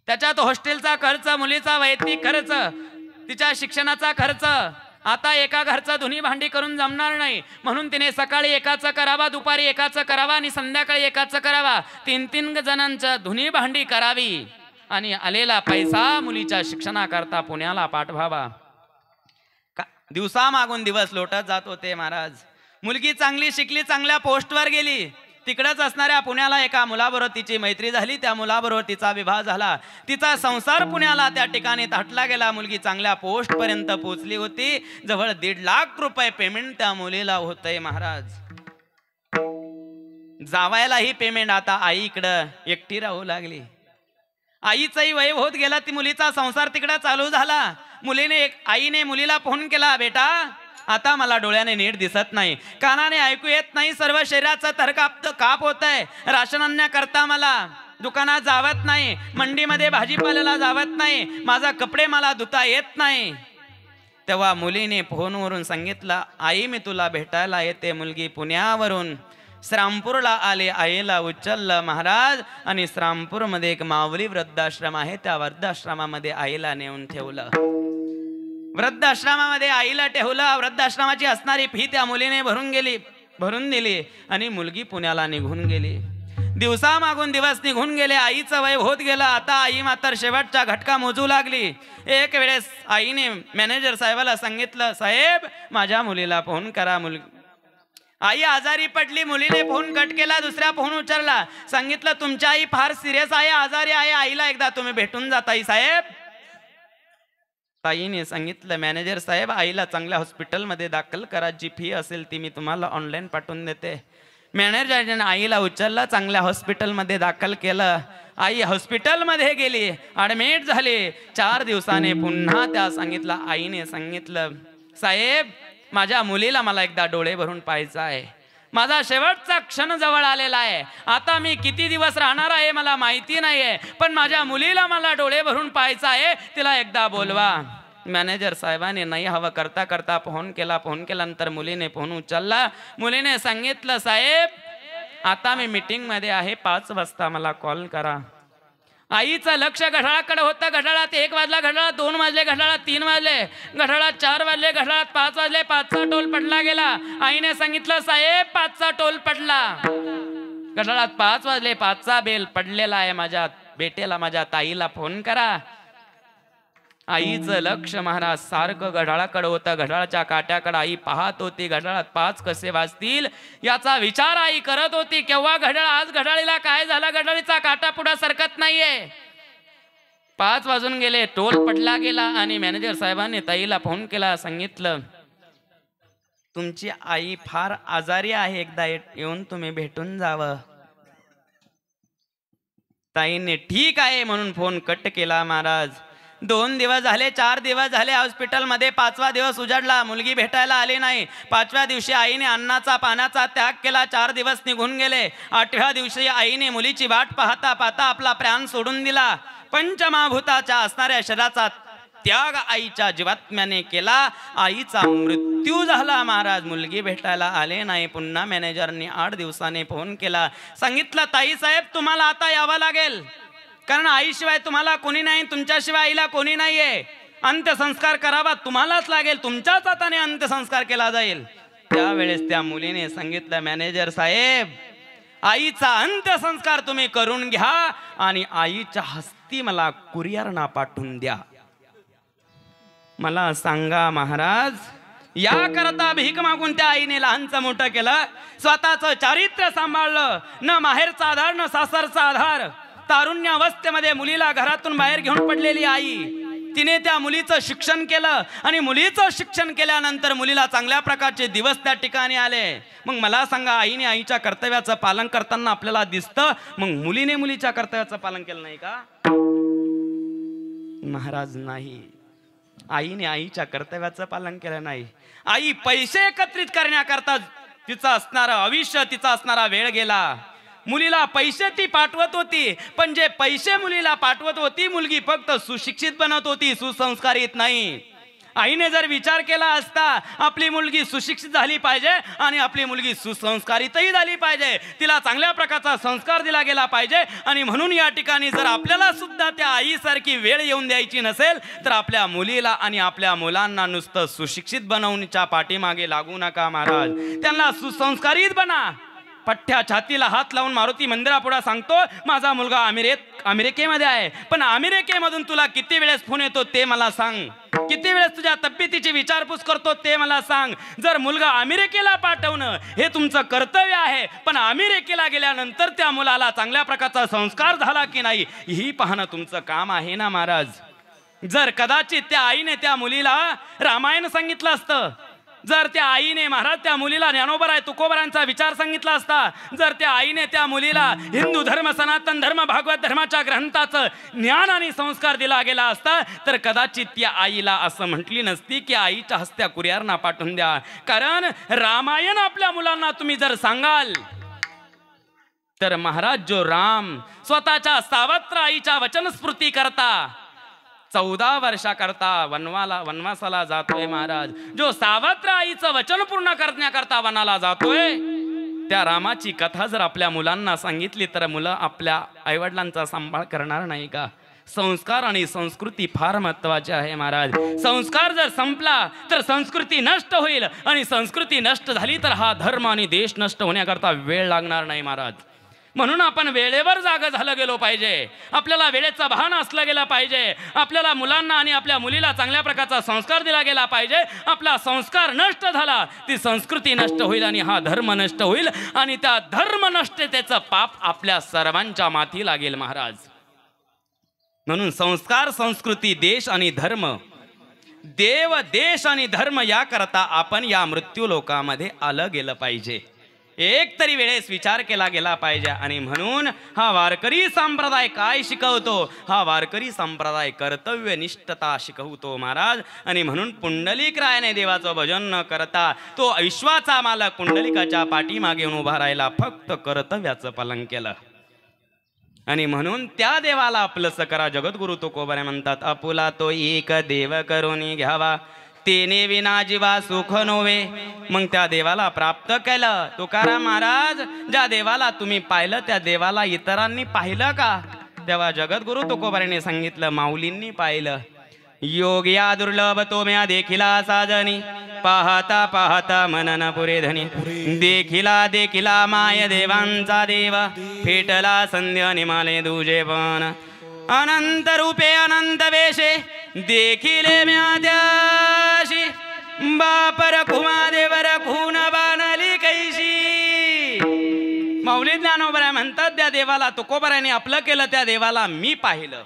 त्याच्यात हॉस्टेलचा खर्च, मुलीचा वैयक्तिक खर्च, तिच्या शिक्षणाचा खर्च. आता एका घरचा धुनी भांडी करून जमणार नाही, म्हणून तिने सकाळी एकाचं करावा, दुपारी एकाचं करावा आणि संध्याकाळी एकाचं करावा. 3-3 जणांचं धुनी भांडी करावी आणि आलेला पैसा मुलीच्या शिक्षणाकरता पुण्याला पाठवावा. दिवसा मागून दिवस लोटत जात होते महाराज. मुलगी चांगली शिकली, चांगल्या पोस्टवर गेली. तिकडच असणाऱ्या पुण्याला एका मुलाबरोबर तिची मैत्री झाली. त्या मुलाबरोबर तिचा विवाह झाला. तिचा संसार पुण्याला त्या ठिकाणी थाटला गेला. मुलगी चांगल्या पोस्ट पर्यंत पोहोचली होती. जवळ 1.5 लाख रुपये पेमेंट त्या मुलीला होतंय महाराज. जावायलाही पेमेंट. आता आई इकडं एकटी राहू लागली. आईचाही वय होत गेला. ती मुलीचा संसार तिकडं चालू झाला. आईने मुलीला फोन केला, बेटा आता मला डोळ्याने नीट दिसत नाही, कानाने ऐकू येत नाही, सर्व शरीराचं काप होत आहे, राशन आणण्याकरता मला दुकानात जावत नाही, मंडीमध्ये भाजीपाल्याला जावत नाही, माझा कपडे मला धुता येत नाही. तेव्हा मुलीने फोनवरून सांगितलं, आई मी तुला भेटायला येते. मुलगी पुण्यावरून श्रामपूरला आले. आईला उचललं महाराज आणि श्रामपूरमध्ये एक माऊली वृद्धाश्रम आहे, त्या वृद्धाश्रमामध्ये आईला नेऊन ठेवलं. वृद्धाश्रमामध्ये आईला ठेवलं. वृद्धाश्रमाची असणारी फी त्या मुलीने भरून दिली आणि मुलगी पुण्याला निघून गेली. दिवसामागून दिवस निघून गेले. आईचं वय होत गेलं. आता आई मात्र शेवटचा घटका मोजू लागली. एक वेळेस आईने मॅनेजर साहेबाला सांगितलं, साहेब माझ्या मुलीला फोन करा. आई आजारी पडली. मुलीने फोन कट केला. दुसरा फोन उचलला. सांगितलं तुमची आई फार सिरियस आहे, आजारी आहे, आईला एकदा तुम्ही भेटून जा ताई साहेब. ताईने सांगितलं, मॅनेजर साहेब आईला चांगल्या हॉस्पिटलमध्ये दाखल करा, जी फी असेल ती मी तुम्हाला ऑनलाईन पाठवून देते. मॅनेजरने आईला उचललं, चांगल्या हॉस्पिटलमध्ये दाखल केलं. आई हॉस्पिटलमध्ये गेली, ॲडमिट झाली. 4 दिवसाने पुन्हा आईने सांगितलं, साहेब माझ्या मुलीला मला एकदा डोळे भरून पाहायचं आहे, माझा शेवटचा क्षण जवळ आलेला आहे, आता मी किती दिवस राहणार आहे मला माहिती नाहीये, पण माझ्या मुलीला मला डोळे भरून पाहायचं आहे, तिला एकदा बोलवा. मॅनेजर साहेबांनी नाही हवं करता करता फोन केल्यानंतर मुलीने फोन उचलला. मुलीने सांगितलं, साहेब आता मी मीटिंग मध्ये आहे, 5 वाजता मला कॉल करा. आईचं लक्ष घड्याळाकडे होतं. घड्याळात 1 वाजला, घड्याळात 2 वाजले, घड्याळात 3 वाजले, घड्याळात 4 वाजले, घड्याळात 5 वाजले. 5चा टोल पडला गेला. आईने सांगितलं, साहेब 5चा टोल पडला. घड्याळात 5 वाजले, 5चा बेल पडलेला आहे, माझ्या बेटेला माझ्या ताईला फोन करा. आईचं लक्ष महाराज सारखं घड्याळाकडे होतं. घड्याळाच्या काट्याकडे आई पाहत होती. घड्याळात 5 कसे वाजतील याचा विचार आई करत होती. केव्हा घड्याळ, आज घड्याळीला काय झालं, घड्याळीचा काटा पुढे सरकत नाहीये. 5 वाजून गेले, टोल पडला गेला आणि मॅनेजर साहेबांनी ताईला फोन केला. सांगितलं, तुमची आई फार आजारी आहे, एकदा येऊन तुम्ही भेटून जावं. ताईने ठीक आहे म्हणून फोन कट केला. महाराज 2 दिवस झाले, 4 दिवस झाले हॉस्पिटलमध्ये. 5वा दिवस उजाडला, मुलगी भेटायला आली नाही. 5व्या दिवशी आईने अन्नाचा पाण्याचा त्याग केला. 4 दिवस निघून गेले. 8व्या दिवशी आईने मुलीची वाट पाहता पाहता आपला प्राण सोडून दिला. पंचमहाभूताच्या असणाऱ्या शरीराचा त्याग आईच्या जीवात्म्याने केला. आईचा मृत्यू झाला. महाराज मुलगी भेटायला आले नाही. पुन्हा मॅनेजरने 8 दिवसाने फोन केला. सांगितलं, ताई साहेब तुम्हाला आता यावं लागेल, कारण आईशिवाय तुम्हाला कोणी नाही, तुमच्याशिवाय आईला कोणी नाहीये. अंत्यसंस्कार करावा तुम्हालाच लागेल, तुमच्याच हाताने अंत्यसंस्कार केला जाईल. त्यावेळेस त्या मुलीने सांगितलं, मॅनेजर साहेब आईचा अंत्यसंस्कार तुम्ही करून घ्या आणि आईच्या हस्ती मला कुरिअरना पाठवून द्या. मला सांगा महाराज, या करता भीक मागून त्या आईने लहानचं मोठं केलं, स्वतःचं चारित्र्य सांभाळलं, न माहेरचा आधार न सासरचा आधार. तारुण्यावस्थेमध्ये मुलीला घरातून बाहेर घेऊन पडलेली आई, तिने त्या मुलीचं शिक्षण केलं आणि मुलीचं शिक्षण केल्यानंतर मुलीला चांगल्या प्रकारचे दिवस त्या ठिकाणी आले. मग मला सांगा, आईने आईच्या कर्तव्याचं पालन करताना आपल्याला दिसतं, मग मुलीने मुलीच्या कर्तव्याचं पालन केलं नाही का? महाराज नाही, आईने आईच्या कर्तव्याचं पालन केलं नाही. आई पैसे एकत्रित करण्याकरता तिचं असणारं आयुष्य, तिचा असणारा वेळ गेला. मुलीला पैसे ती पाठवत होती, पण जे पैसे मुलीला पाठवत होती मुलगी फक्त सुशिक्षित बनत होती, सुसंस्कारित नाही. आईने जर विचार केला असता, आपली मुलगी सुशिक्षित झाली पाहिजे आणि आपली मुलगी सुसंस्कारितही झाली पाहिजे, तिला चांगल्या प्रकारचा संस्कार दिला गेला पाहिजे. आणि म्हणून या ठिकाणी जर आपल्याला सुद्धा त्या आईसारखी वेळ येऊन द्यायची नसेल तर आपल्या मुलीला आणि आपल्या मुलांना नुसतं सुशिक्षित बनवण्याच्या पाठीमागे लागू नका महाराज. त्यांना सुसंस्कारित बना. पठ्ठ्या छातीला हात लावून मारुती मंदिरापुढे सांगतो, माझा मुलगा अमेरिकेमध्ये आहे, पण अमेरिकेमधून तुला किती वेळेस फोन येतो ते मला सांग, किती वेळेस तुझ्या तब्येतीची विचारपूस करतो ते मला सांग. जर मुलगा अमेरिकेला पाठवणं हे तुमचं कर्तव्य आहे, पण अमेरिकेला गेल्यानंतर त्या मुलाला चांगल्या प्रकारचा संस्कार झाला की नाही ही पाहणं तुमचं काम आहे ना महाराज. जर कदाचित त्या आईने त्या मुलीला रामायण सांगितलं असतं, जर त्या आईने महाराज त्या मुलीला ज्ञानोबराय तुकोबरांचा विचार सांगितला असता, जर त्या आईने त्या मुलीला हिंदू धर्म, सनातन धर्म, भागवत धर्माच्या ग्रंथाचं ज्ञान आणि संस्कार दिला गेला असता, तर कदाचित त्या आईला असं म्हटली नसती की आईच्या हस्त्या कुरिअरना पाठवून द्या. कारण रामायण आपल्या मुलांना तुम्ही जर सांगाल तर महाराज जो राम स्वतःच्या सावत्र आईच्या वचनस्फूर्ती करता 14 वर्षाकरता वनवासाला जातोय महाराज, जो सावत्र आईचं वचन पूर्ण करण्याकरता वनाला जातोय, त्या रामाची कथा जर आपल्या मुलांना सांगितली तर मुलं आपल्या आईवडिलांचा सांभाळ करणार नाही का? संस्कार आणि संस्कृती फार महत्वाचे आहे महाराज. संस्कार जर संपला तर संस्कृती नष्ट होईल, आणि संस्कृती नष्ट झाली तर हा धर्म आणि देश नष्ट होण्याकरता वेळ लागणार नाही महाराज. म्हणून आपण वेळेवर जागा झालं गेलो पाहिजे, आपल्याला वेळेचा भान असलं गेला पाहिजे, आपल्याला मुलांना आणि आपल्या मुलीला चांगल्या प्रकारचा संस्कार दिला गेला पाहिजे. आपला संस्कार नष्ट झाला, ती संस्कृती नष्ट होईल आणि हा धर्म नष्ट होईल, आणि त्या धर्म नष्टतेचं पाप आपल्या सर्वांच्या माथी लागेल महाराज. म्हणून संस्कार, संस्कृती, देश आणि धर्म, देव, देश आणि धर्म याकरता आपण या मृत्यू लोकामध्ये आलं गेलं पाहिजे, एक तरी वेळेस विचार केला गेला पाहिजे. आणि म्हणून हा वारकरी संप्रदाय काय शिकवतो? हा वारकरी संप्रदाय कर्तव्यनिष्ठता शिकवतो महाराज. आणि म्हणून पुंडलिक रायाने देवाचं भजन न करता तो विश्वाचा मालक पुंडलिकाच्या पाठीमागे उभा राहिला, फक्त कर्तव्याचं पालन केलं. आणि म्हणून त्या देवाला आपलंसं करा. जगद्गुरु तुकोबरे म्हणतात, आपुला तो एक देव करून घ्यावा, तेने विना जीवा सुख नोवे. मग त्या देवाला प्राप्त केलं. तुकाराम महाराज, ज्या देवाला तुम्ही पाहिलं त्या देवाला इतरांनी पाहिलं का? तेव्हा जगद्गुरु तुकोबाराने सांगितलं, माऊलींनी पाहिलं. योग या दुर्लभ तो म्या देखिला साजनी, पाहता पाहता मनन पुरे धनी. देखिला देखिला माय देवांचा देव, फेटला संध्या निमाले दुजे पण. अनंत रूपे अनंत वेशे, देखिले म्याद्याशी. बापर कुमादेवर खून बाणली कैशी. माऊली ज्ञानोबराय म्हणतात, त्या देवाला तुकोबराने आपलं केलं, त्या देवाला मी पाहिलं.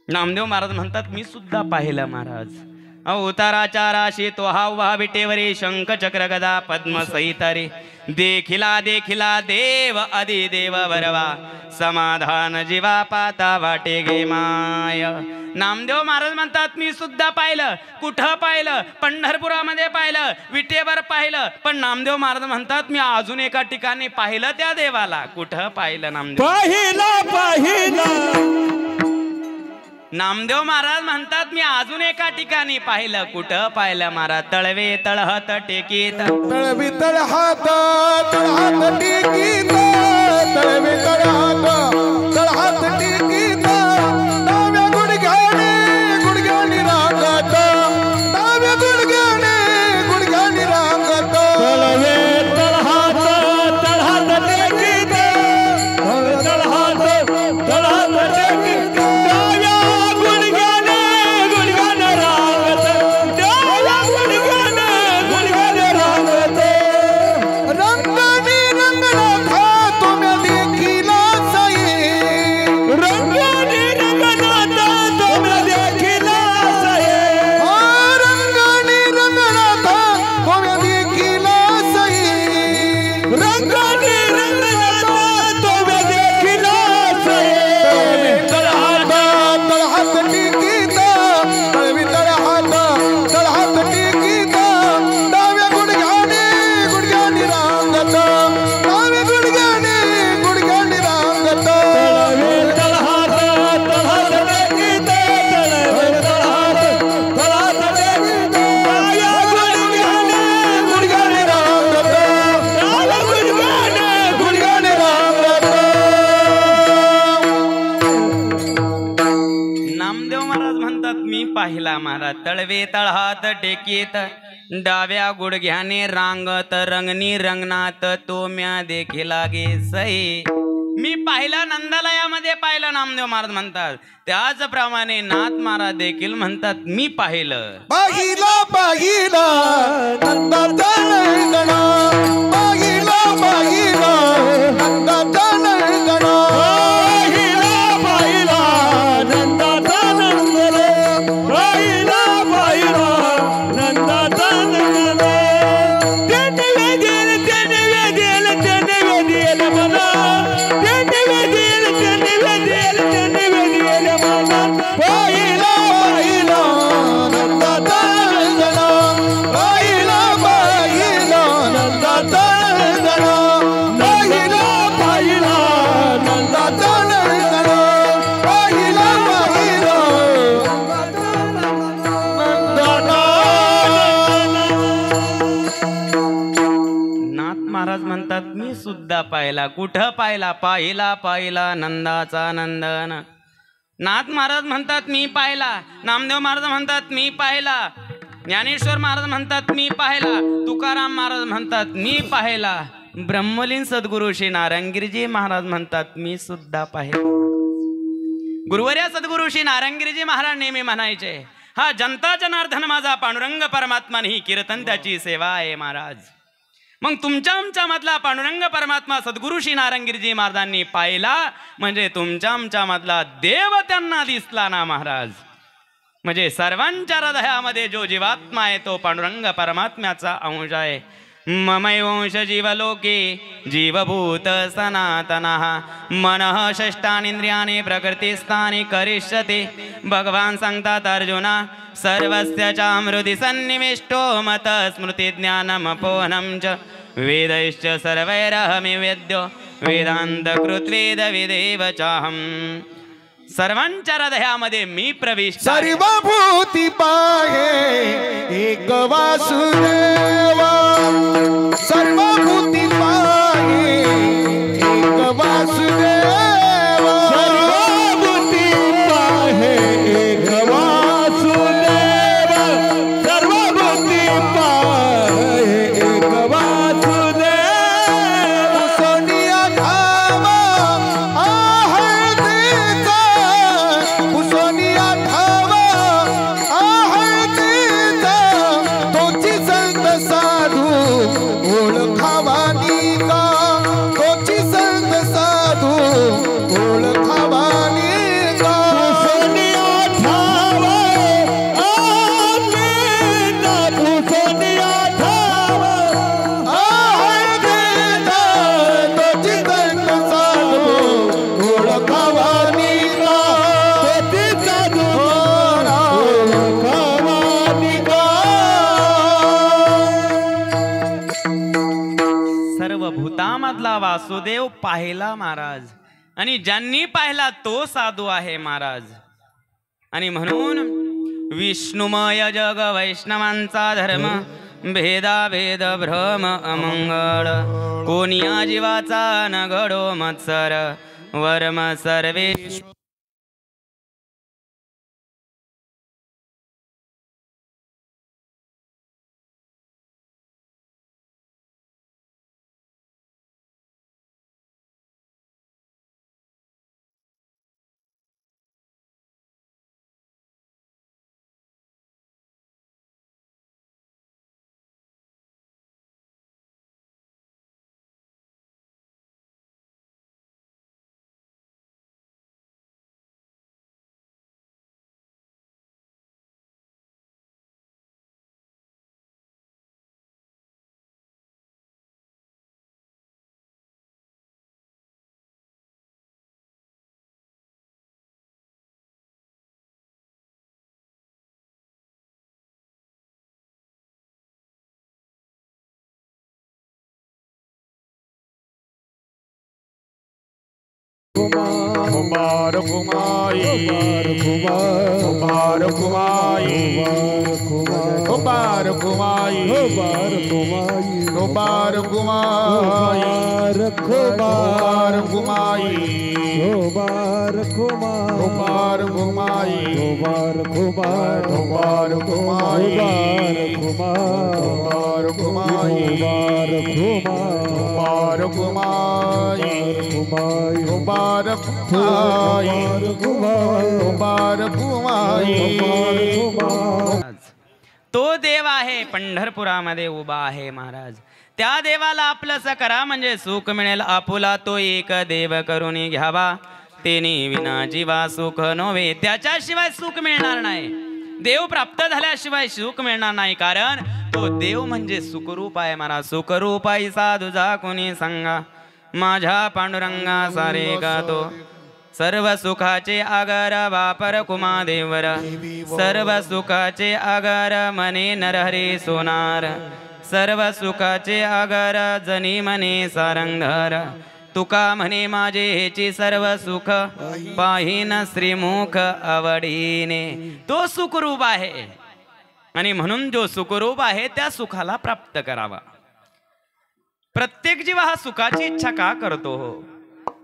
नामदेव महाराज म्हणतात, मी सुद्धा पाहिलं महाराज. अवताराच्या राशी तो हावभा विटेवरी, शंख चक्र गदा पद्म सहितारी. देखिला देखिला देव अधिदेव वरवा, समाधान जीवा पाता वाटे गे माय. नामदेव महाराज म्हणतात, मी सुद्धा पाहिलं. कुठं पाहिलं? पंढरपुरामध्ये पाहिलं, विटेवर पाहिलं. पण नामदेव महाराज म्हणतात, मी अजून एका ठिकाणी पाहिलं त्या देवाला. कुठं पाहिलं? नामदेव नामदेव महाराज म्हणतात, मी अजून एका ठिकाणी पाहिलं. कुठं पाहिलं महाराज? तळवे तळहात टेकीत, तळवी तळहात तळहात टेकीत, तळवे तळहात टेकीत. डाव्या गुडघ्याने गुडघ्याने रांगत, डाव्या गुडघ्याने रांगत. तळवे तळहात टेकीत, तळहात टेकीत. रंग पाहिला महाराज तळवे तळहात टेकीत डाव्या गुडघ्याने रांगत रंगनी रंगनात तो म्या देखील लागे सई मी पाहिला नंदालयामध्ये पाहिलं नामदेव महाराज म्हणतात त्याचप्रमाणे नाथ महाराज देखील म्हणतात मी पाहिलं पाहिला पाहिला नंदाचा नंदना पाहिला पाहिला नंदाचा नंदना पाहिला पाहिला नंदाचा नंदना पाहिला पाहिला नंदाचा नंदना त्याने वेदेल मला पाहिला पाहिला नंदाचा नंदना पाहिला पाहिला नंदाचा नंदना पाहिला पाहिला नंदाचा नंदना पाहिला पाहिला नाथ महाराज म्हणतात मी सुद्धा पाहिला कुठं पाहिला पाहिला पाहिला नंदाचा नंदन नाथ महाराज म्हणतात मी पाहिला नामदेव महाराज म्हणतात मी पाहिला ज्ञानेश्वर महाराज म्हणतात मी पाहिला तुकाराम महाराज म्हणतात मी पाहिला ब्रह्मलीन सद्गुरु श्री नारायणगिरीजी महाराज म्हणतात मी सुद्धा पाहिला गुरुवर्या सद्गुरु श्री नारायणगिरीजी महाराज नेहमी म्हणायचे हा जनता जनार्दन माझा पांडुरंग परमात्मा ही कीर्तन त्याची सेवा आहे महाराज मग तुमच्या आमच्या मधला पांडुरंग परमात्मा सद्गुरु श्री नारायणगिरीजी महाराजांनी पाहिला म्हणजे तुमच्या आमच्या मधला देव त्यांना दिसला ना महाराज म्हणजे सर्वांच्या हृदयामध्ये जो जीवात्मा आहे तो पांडुरंग परमात्म्याचा अंश आहे ममैवंश जीवलोके जीवभूत सनातनः मनः षष्ठानींद्रियाणि प्रकृतिस्थानि करिष्यति भगवान सांगतात अर्जुना सर्वस्य चामृति सन्निविष्टो मत स्मृति ज्ञानमपोहनं च वेदैश्च सर्वैरहमि वेद्यो वेदांत कृत्वेद विदेव चाहम सर्वांच्या हृदयामध्ये मी प्रविष्ट सर्वभूती पाहे एक वासुदेवा सर्वभूती पाहे एक वासुदेवा सर्वभूती पाहे एक वासुदेवा सर्वभूती पाहे एक वासुदेवा सोनिया धामा आहळदीचा सोनिया धामा आहळदीचा तोची संत साधू ओळखावानी का तोची संत साधू ओळखावानी का सोनिया धामा आहळदीचा सोनिया धामा आहळदीचा तोची संत साधू ओळखावानी का तोची साधू ओळखावानी का सर्व भूतामधला वासुदेव पाहिला महाराज आणि ज्यांनी पाहिला तो साधू आहे महाराज आणि म्हणून विष्णुमय जग वैष्णवांचा धर्म भेदाभेद भ्रम अमंगळ कोणिया जीवाचा न घडो मत्सर वर्म सर्वे कुमार कुमाई कुमार कुमाई कुमार कुमाई कुमार कुमाई कुमार कुमाई धोबार कुमार धोबार कुमाई धोबार कुमार धोबार कुमाई धोबार कुमाई धोबार कुमार धोबार कुमाई धोबार कुमाई धोबार कुमाई तो देव आहे पंढरपुरामध्ये उभा आहे महाराज. त्या देवाला आपलंसं करा म्हणजे सुख मिळेल. आपुला तो एक देव करून घ्यावा तेनी विना जीवा सुख नव्हे. त्याच्याशिवाय सुख मिळणार नाही. देव प्राप्त झाल्याशिवाय सुख मिळणार नाही. कारण तो देव म्हणजे सुखरूप आहे महाराज. सुखरूप आहे साधुजा कोणी सांगा माझ्या पांडुरंगा सारे का तो. सर्व सुखाचे आगर वापर कुमादेवर सर्व सुखाचे आगर मने नरहरी सोनार. सर्व सुखाचे आगर जनी मने सारंगधर. तुका म्हणे माझे हेची सर्व सुख पाहिन श्रीमुख आवडीने. तो सुखरूप आहे आणि म्हणून जो सुखरूप आहे त्या सुखाला प्राप्त करावा. प्रत्येक जीव हा सुखाची इच्छा का करतो हो.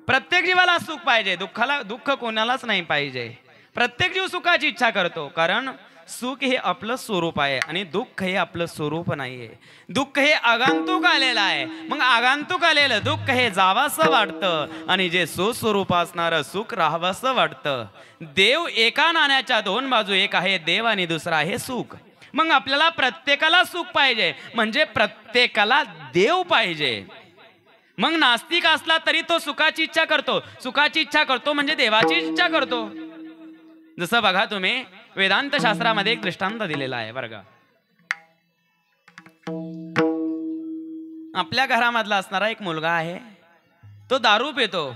प्रत्येक जीवाला सुख पाहिजे. दुःख कोणालाच नाही पाहिजे. प्रत्येक जीव सुखाची इच्छा करतो. कारण सुख हे आपलं स्वरूप आहे आणि दुःख हे आपलं स्वरूप नाहीये. दुःख हे आगंतुक आलेलं आहे. मग आगंतुक आलेलं दुःख हे जावासं वाटतं आणि जे स्वस्वरूप असणारं सुख राहावंसं वाटतं. देव एका नाण्याच्या दोन बाजू. एक आहे देव आणि दुसरा आहे सुख. मग आपल्याला प्रत्येकाला सुख पाहिजे म्हणजे प्रत्येकाला देव पाहिजे. मग नास्तिक असला तरी तो सुखाची इच्छा करतो. सुखाची इच्छा करतो म्हणजे देवाची इच्छा करतो. जसं बघा तुम्ही वेदांत शास्त्रामध्ये एक दृष्टांत दिलेला आहे बरं का. आपल्या घरामधला असणारा एक मुलगा आहे. तो दारू पितो.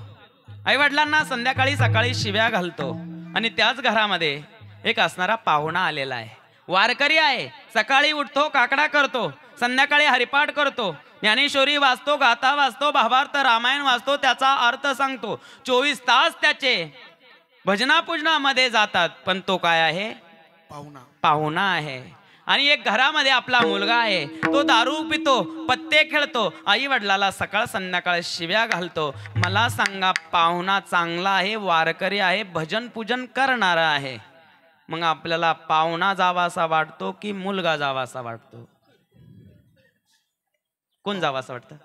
आई वडिलांना संध्याकाळी सकाळी शिव्या घालतो आणि त्याच घरामध्ये एक असणारा पाहुणा आलेला आहे. वारकरी आहे. सकाळी उठतो काकडा करतो. संध्याकाळी हरिपाठ करतो. ज्ञानेश्वरी वाचतो. गाथा वाचतो. भावार्थ रामायण वाचतो. त्याचा अर्थ सांगतो. 24 तास त्याचे भजना पूजनामध्ये जातात. पण तो काय आहे पाहुणा आहे. आणि एक घरामध्ये आपला मुलगा आहे. तो दारू पितो. पत्ते खेळतो. आई वडिलाला सकाळ संध्याकाळ शिव्या घालतो. मला सांगा पाहुणा चांगला आहे वारकरी आहे भजन पूजन करणारा आहे. मग आपल्याला पाहुणा जावासा वाटतो की मुलगा जावासा वाटतो. कोण जावासा वाटतं.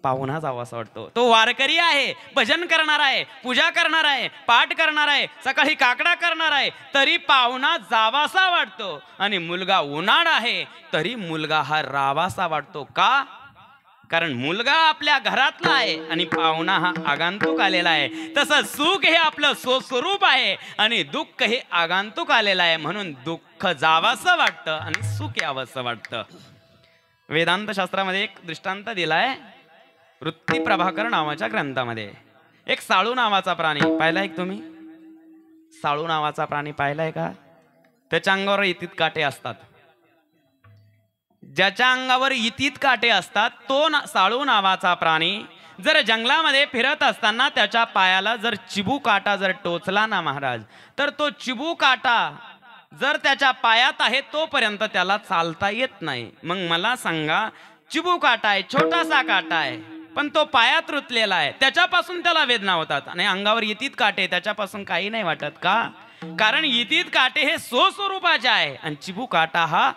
पाहुणा जावासा वाटतो. तो वारकरी आहे भजन करणार आहे पूजा करणार आहे पाठ करणार आहे सकाळी काकडा करणार आहे तरी पाहुणा जावासा वाटतो. आणि मुलगा उन्हाळ आहे तरी मुलगा हा रावासा वाटतो. का. कारण मुलगा आपल्या घरातला आहे आणि पाहुणा हा आगंतुक आलेला आहे. तसं सुख हे आपलं स्वस्वरूप आहे आणि दुःख हे आगंतुक आलेलं आहे. म्हणून दुःख जावासं वाटतं आणि सुख यावंसं वाटतं. वेदांत शास्त्रामध्ये एक दृष्टांत दिलाय वृत्ती प्रभाकर नावाच्या ग्रंथामध्ये. एक साळू नावाचा प्राणी पाहिलाय तुम्ही. साळू नावाचा प्राणी पाहिलाय का. त्याच्या अंगावर इतीत काटे असतात. ज्याच्या अंगावर इतीत काटे असतात तो साळू नावाचा प्राणी जर जंगलामध्ये फिरत असताना त्याच्या पायाला जर चिबू काटा जर टोचला ना महाराज तर तो चिबू काटा जर त्याच्या पायात आहे तोपर्यंत त्याला चालता येत नाही. मग मला सांगा चिबू काटा आहे छोटासा काटा आहे पण तो पायात रुतलेला आहे त्याच्यापासून त्याला वेदना होतात. आणि अंगावर इतीत काटे त्याच्यापासून काही नाही वाटत का. कारण इतीत काटे हे स्वस्वरूपाचे आहे आणि चिबू काटा हा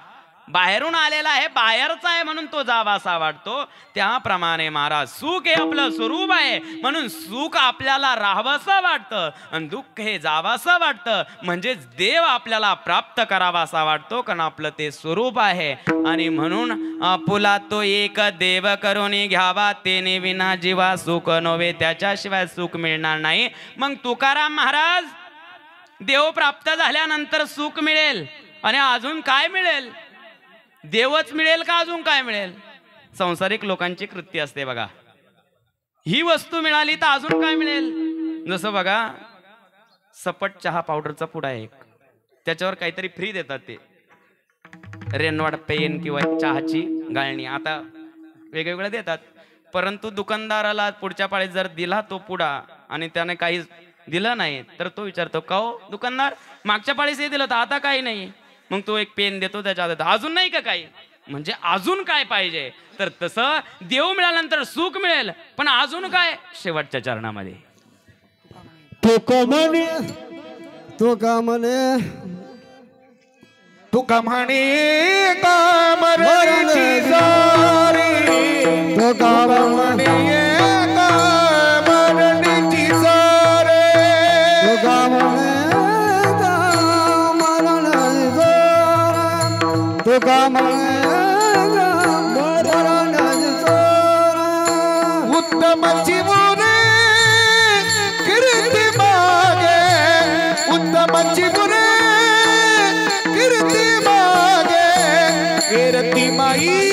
बाहेरून आलेला आहे बाहेरचा आहे म्हणून तो जावासा वाटतो. त्याप्रमाणे महाराज सुख हे आपलं स्वरूप आहे म्हणून सुख आपल्याला राहावंसं वाटतं आणि दुःख हे जावासं वाटतं. म्हणजे देव आपल्याला प्राप्त करावासा वाटतो कारण आपलं ते स्वरूप आहे. आणि म्हणून आपुला तो एक देव करून घ्यावा तेने विना जीवा सुख नव्हे. त्याच्याशिवाय सुख मिळणार नाही. मग तुकाराम महाराज देव प्राप्त झाल्यानंतर सुख मिळेल आणि अजून काय मिळेल. देवच मिळेल का अजून काय मिळेल. संसारिक लोकांची कृती असते बघा. ही वस्तू मिळाली तर अजून काय मिळेल. जसं बघा सपट चहा पावडरचा पुडा आहे त्याच्यावर काहीतरी फ्री देतात ते रेनवॉट पेन किंवा चहाची गाळणी आता वेगवेगळ्या देतात. परंतु दुकानदाराला पुढच्या पाळीत जर दिला तो पुडा आणि त्याने काही दिलं नाही तर तो विचारतो का हो दुकानदार मागच्या पाळीस हे दिलं तर आता काही नाही. मग तो एक पेन देतो त्याच्यात अजून नाही का काही. म्हणजे अजून काय पाहिजे. तर तसं देव मिळाल्यानंतर सुख मिळेल पण अजून काय शेवटच्या चरणामध्ये तुका म्हणे तुका म्हणे तुका म्हणे कामरची सारी तुका म्हणे कामरची सारे तुका म्हणे तुका म्हणे उत्तम जीवने कीर्ती मागे उत्तम जीवने कीर्ती मागे कीर्ती माई